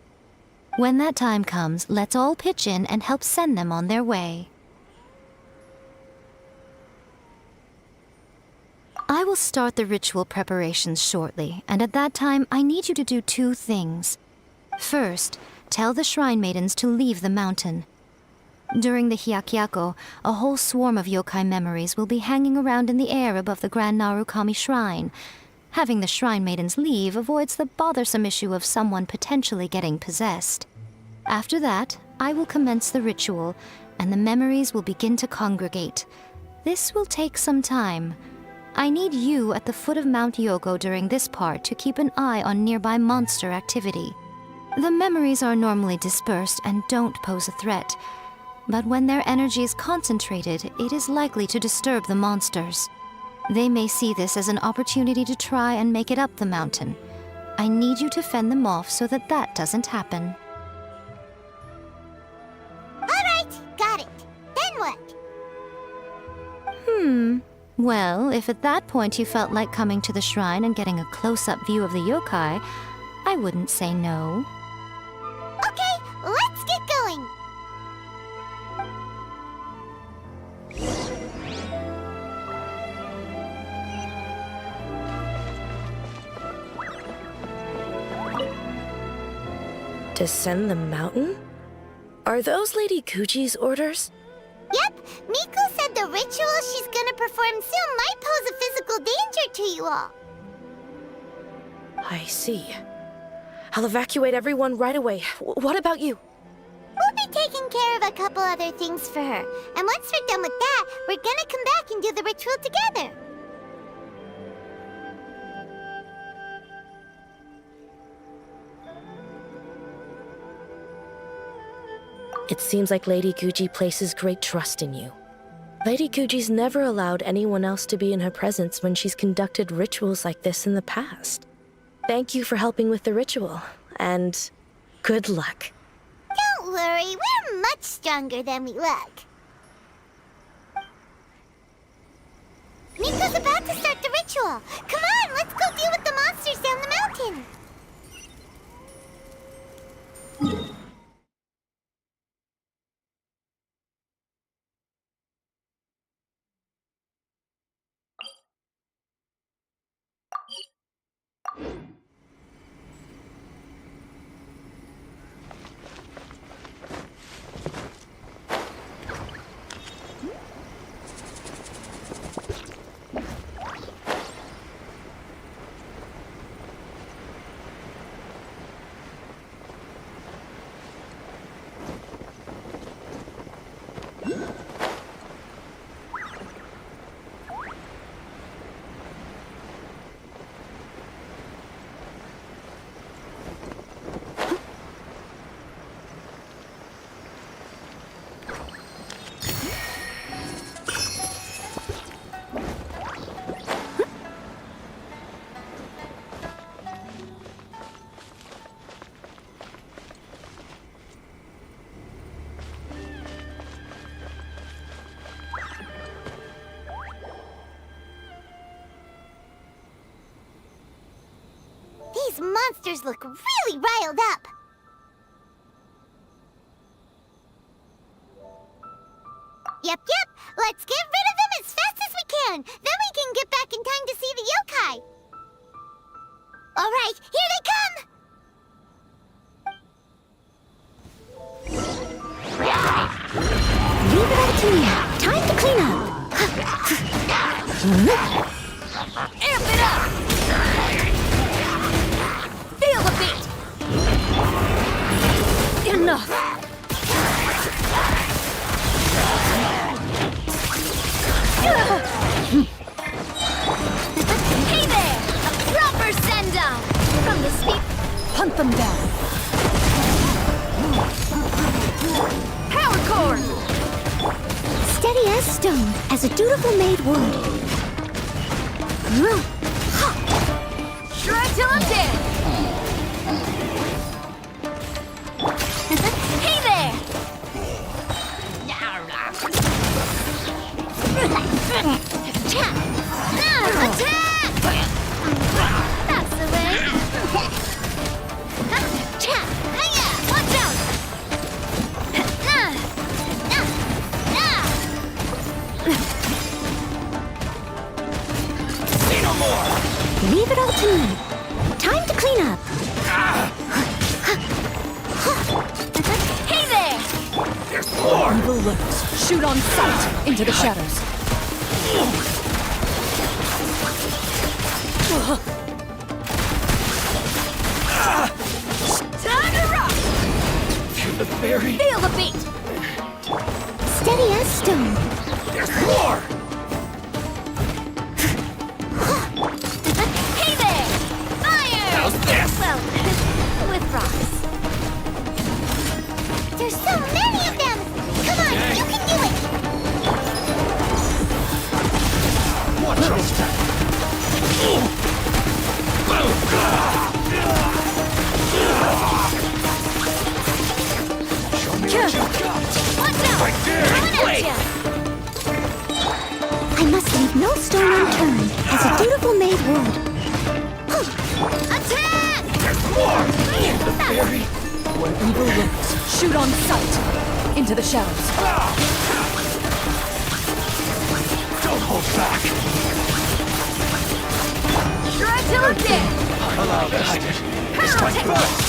When that time comes, let's all pitch in and help send them on their way. I will start the ritual preparations shortly, and at that time, I need you to do two things. First, tell the shrine maidens to leave the mountain. During the Hyakuyaku, a whole swarm of yokai memories will be hanging around in the air above the Grand Narukami Shrine. Having the Shrine Maidens leave avoids the bothersome issue of someone potentially getting possessed. After that, I will commence the ritual, and the memories will begin to congregate. This will take some time. I need you at the foot of Mount Yogo during this part to keep an eye on nearby monster activity. The memories are normally dispersed and don't pose a threat, but when their energy is concentrated, it is likely to disturb the monsters. They may see this as an opportunity to try and make it up the mountain. I need you to fend them off so that that doesn't happen. Alright, got it. Then what? Well, if at that point you felt like coming to the shrine and getting a close-up view of the yokai, I wouldn't say no. Okay, let's get going. Descend the mountain? Are those Lady Guji's orders? Yep, Miku said the ritual she's gonna perform soon might pose a physical danger to you all. I see. I'll evacuate everyone right away. What about you? We'll be taking care of a couple other things for her. And once we're done with that, we're gonna come back and do the ritual together. It seems like Lady Guji places great trust in you. Lady Guji's never allowed anyone else to be in her presence when she's conducted rituals like this in the past. Thank you for helping with the ritual, and good luck. Don't worry, we're much stronger than we look. Miku's about to start the ritual. Come on, let's go deal with the monsters down the mountain. These monsters look really riled up. Yep. Let's get rid of them as fast as we can. Then we can get back in time to see the yokai. All right, here they come. Leave it up to me. Time to clean up. Amp it up! Feel the beat! Enough! Hey there! A proper send-down! From the steep... Hunt them down. Power cord! Steady as stone, as a dutiful maid would. Shred till I'm dead! Hey there! Attack! That's the way! Hiya! Watch out! Say no more! Leave it all to me. Time to clean up. Hey there! There's more! Evil lurks. Shoot on sight into the shadows. The fairy! Feel the beat! Steady as stone. There's more! Hey there! Fire! How's this? Well, with rocks. There's so many of them! Come on, you can do it! Watch this time! Show me what you got! Watch out! Right there! Coming at ya! I must leave no stone unturned, as a dutiful maid would. Attack! There's more! The fairy! Where evil lurks, shoot on sight! Into the shadows. Don't hold back! Try till I'm dead! Allow this. Strike first!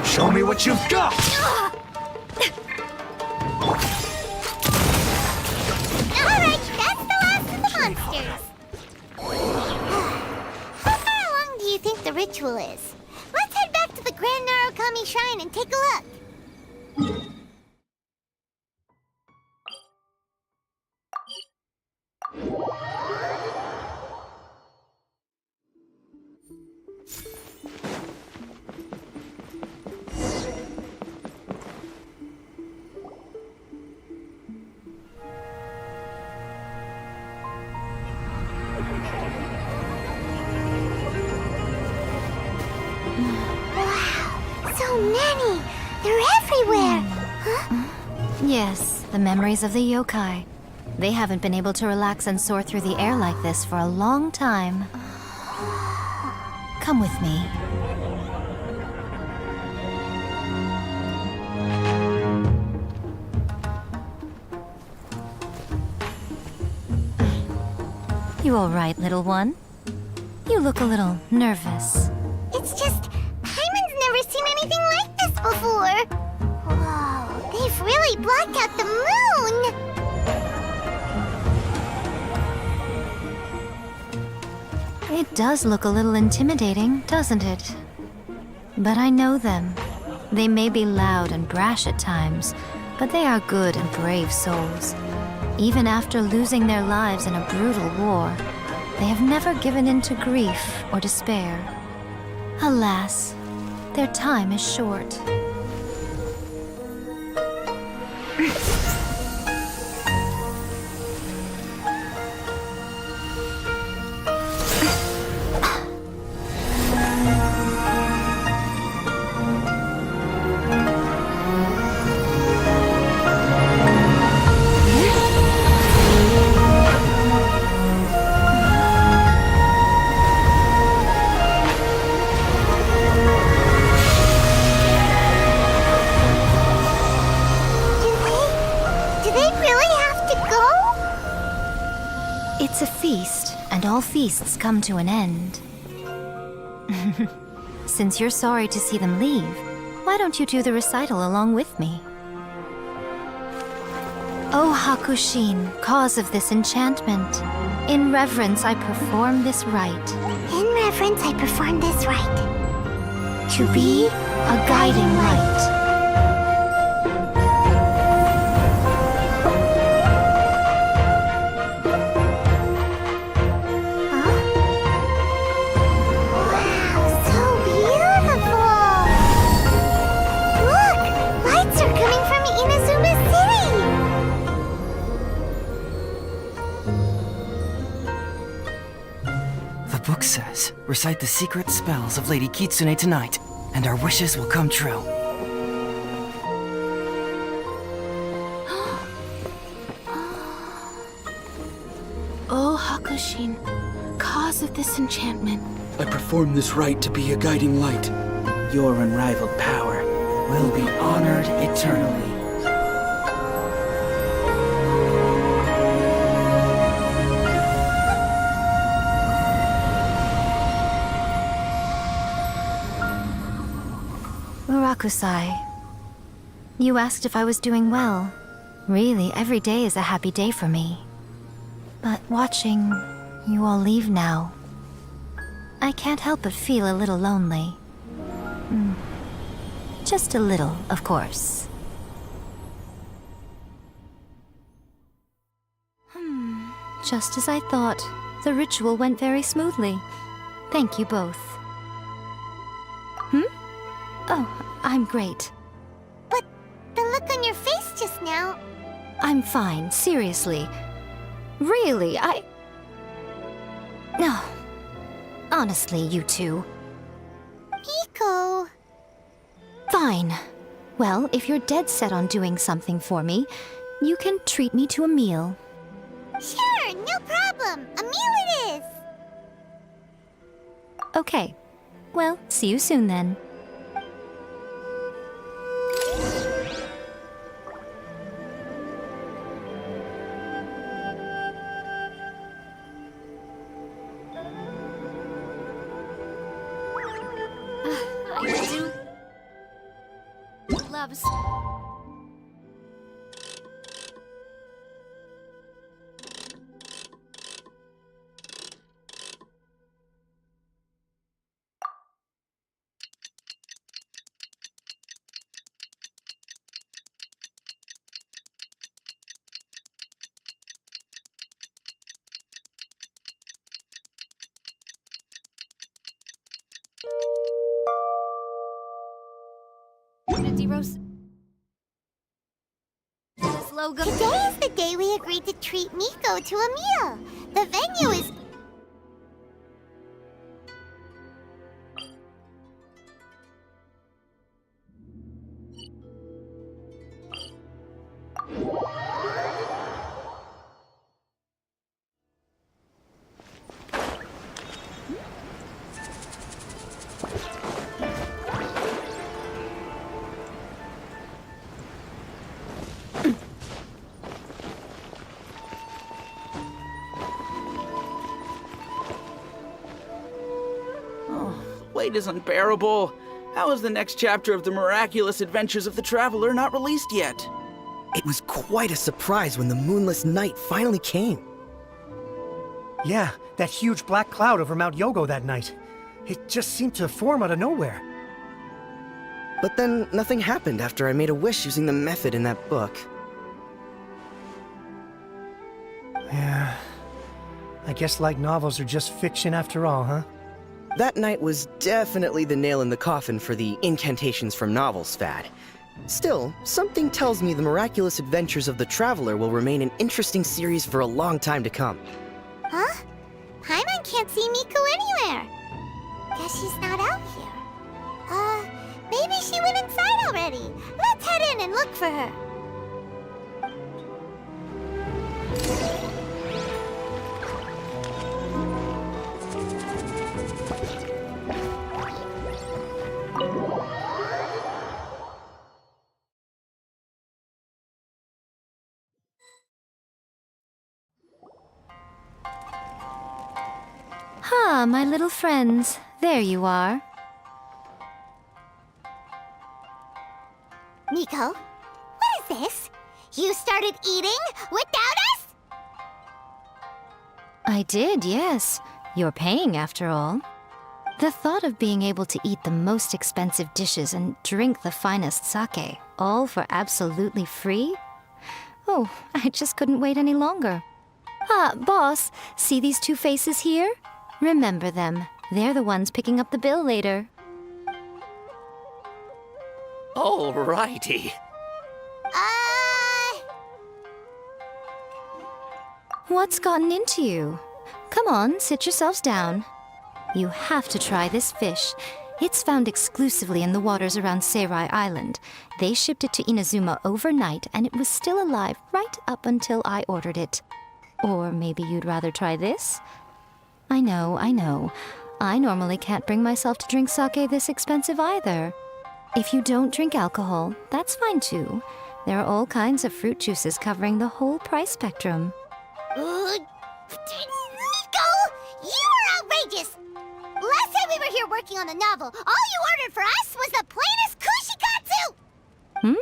Show me what you've got! Alright, that's the last of the monsters. How far along do you think the ritual is? Let's head back to the Grand Narukami Shrine and take a look. Wow, so many! They're everywhere! Huh? Yes, the memories of the yokai. They haven't been able to relax and soar through the air like this for a long time. Come with me. You all right, little one? You look a little nervous. It's just, Paimon's never seen anything like this before. Whoa, they've really blocked out the moon! It does look a little intimidating, doesn't it? But I know them. They may be loud and brash at times, but they are good and brave souls. Even after losing their lives in a brutal war, they have never given in to grief or despair. Alas, their time is short. Do they really have to go? It's a feast, and all feasts come to an end. Since you're sorry to see them leave, why don't you do the recital along with me? O Hakushin, cause of this enchantment, in reverence I perform this rite. In reverence, I perform this rite. To be a guiding light. Wow, so beautiful! Look, lights are coming from Inazuma City! The book says, recite the secret spells of Lady Kitsune tonight, and our wishes will come true. O Hakushin, cause of this enchantment. I perform this rite to be a guiding light. Your unrivaled power will be honored eternally. Murakusai, you asked if I was doing well. Really, every day is a happy day for me. But watching you all leave now, I can't help but feel a little lonely. Just a little, of course. Just as I thought. The ritual went very smoothly. Thank you both. Oh, I'm great. But the look on your face just now... I'm fine, seriously. Really, No. Honestly, you two. Miko... Fine. Well, if you're dead set on doing something for me, you can treat me to a meal. Sure, no problem. A meal it is. Okay. Well, see you soon then. Loves. Zeros. This logo. Today is the day we agreed to treat Miko to a meal. The venue is... Wait is unbearable. How is the next chapter of the miraculous adventures of the Traveler not released yet? It was quite a surprise when the moonless night finally came. Yeah, that huge black cloud over Mount Yogo that night. It just seemed to form out of nowhere. But then nothing happened after I made a wish using the method in that book. Yeah. I guess light novels are just fiction after all, huh? That night was definitely the nail in the coffin for the incantations from novels fad. Still, something tells me the miraculous adventures of the Traveler will remain an interesting series for a long time to come. Huh? Paimon can't see Miko anywhere. Guess she's not out here. Maybe she went inside already. Let's head in and look for her. Ah, my little friends. There you are. Miko, what is this? You started eating without us? I did, yes. You're paying, after all. The thought of being able to eat the most expensive dishes and drink the finest sake, all for absolutely free? Oh, I just couldn't wait any longer. Ah, boss, see these two faces here? Remember them. They're the ones picking up the bill later. Alrighty. What's gotten into you? Come on, sit yourselves down. You have to try this fish. It's found exclusively in the waters around Seirai Island. They shipped it to Inazuma overnight, and it was still alive right up until I ordered it. Or maybe you'd rather try this? I know. I normally can't bring myself to drink sake this expensive either. If you don't drink alcohol, that's fine too. There are all kinds of fruit juices covering the whole price spectrum. Nico! You are outrageous! Last time we were here working on the novel, all you ordered for us was the plainest kushikatsu!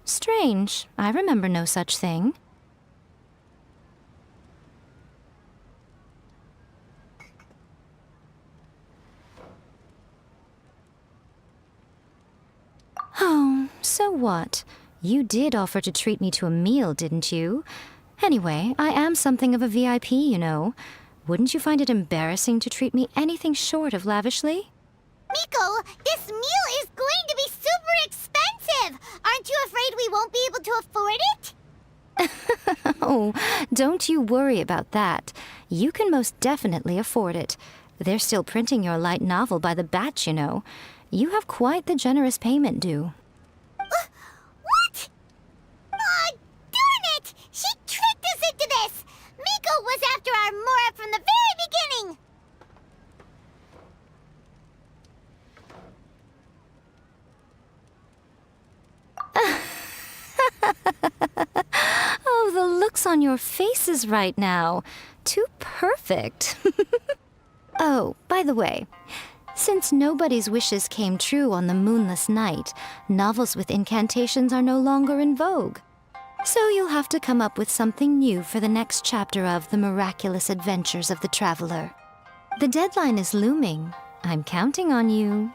Strange. I remember no such thing. what? You did offer to treat me to a meal, didn't you? Anyway, I am something of a VIP, you know. Wouldn't you find it embarrassing to treat me anything short of lavishly? Miko, this meal is going to be super expensive! Aren't you afraid we won't be able to afford it? Oh, don't you worry about that. You can most definitely afford it. They're still printing your light novel by the batch, you know. You have quite the generous payment due. What? Aw, darn it! She tricked us into this! Miko was after our Mora from the very beginning! Oh, the looks on your faces right now. Too perfect. Oh, by the way, since nobody's wishes came true on the moonless night, novels with incantations are no longer in vogue. So you'll have to come up with something new for the next chapter of The Miraculous Adventures of the Traveler. The deadline is looming. I'm counting on you.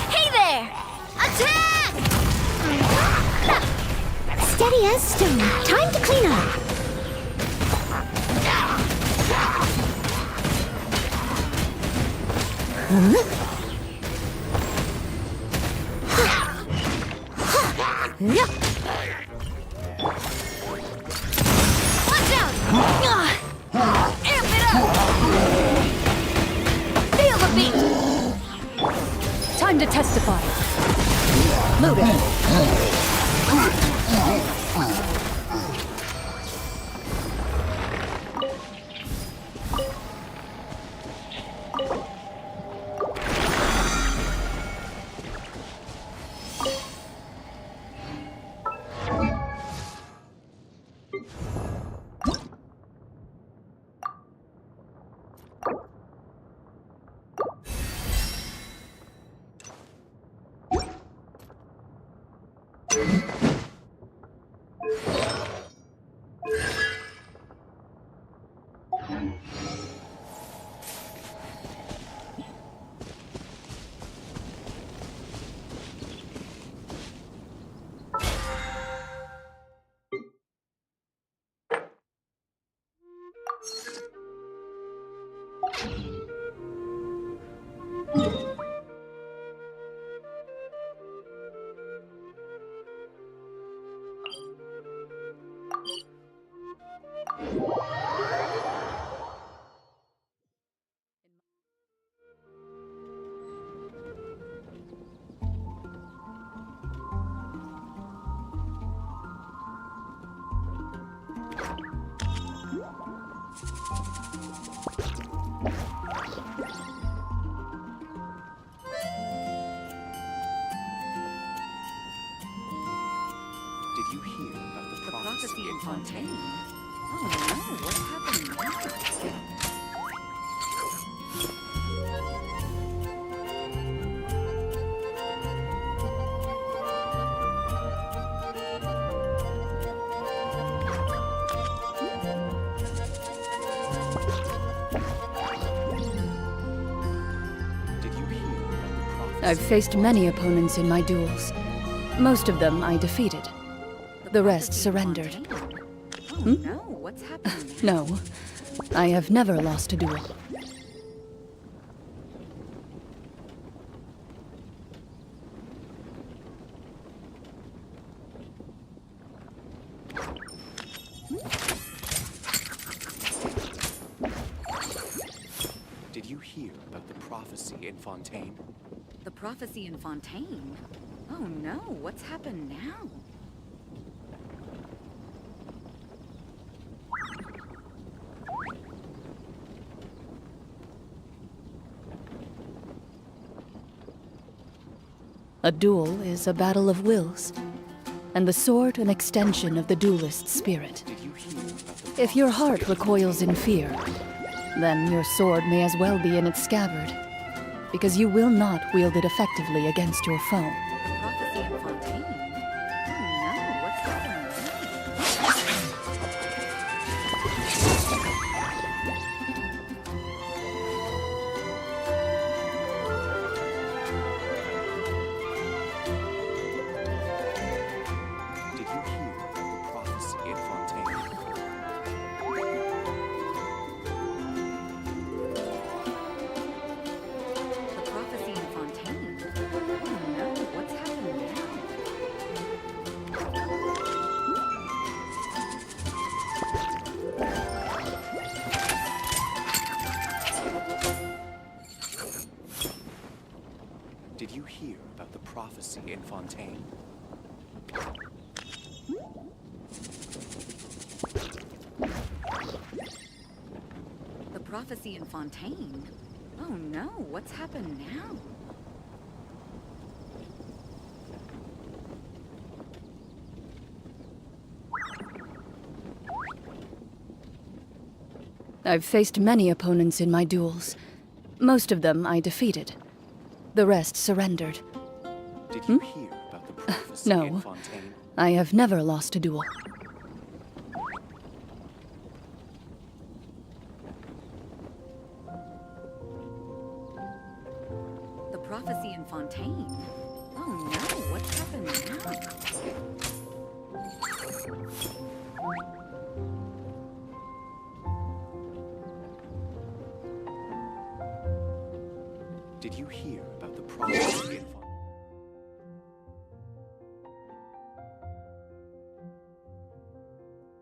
Hey there! Attack! Steady as stone. Time to clean up. Watch out! Amp it up! Feel the beat! Time to testify. Did you hear about the prophecy in Fontaine? Oh no, what's happening now? I've faced many opponents in my duels. Most of them I defeated. The rest surrendered. Oh no, what's happening now? No, I have never lost a duel. Did you hear about the prophecy in Fontaine? The prophecy in Fontaine? Oh no, what's happened now? A duel is a battle of wills, and the sword an extension of the duelist's spirit. If your heart recoils in fear, then your sword may as well be in its scabbard, because you will not wield it effectively against your foe. Prophecy in Fontaine? Oh no, what's happening Did you hear about the prophecy in Fontaine? The prophecy in Fontaine? Oh no, what's happening now? Did you hear about the prophecy in Fontaine? The prophecy in Fontaine? Oh no, what's happened now? I've faced many opponents in my duels. Most of them I defeated. The rest surrendered. Did you hear about the prophecy in No, Fontaine? I have never lost a duel. The prophecy in Fontaine? Oh no, what's happened now? Did you hear about the prophecy in Fontaine?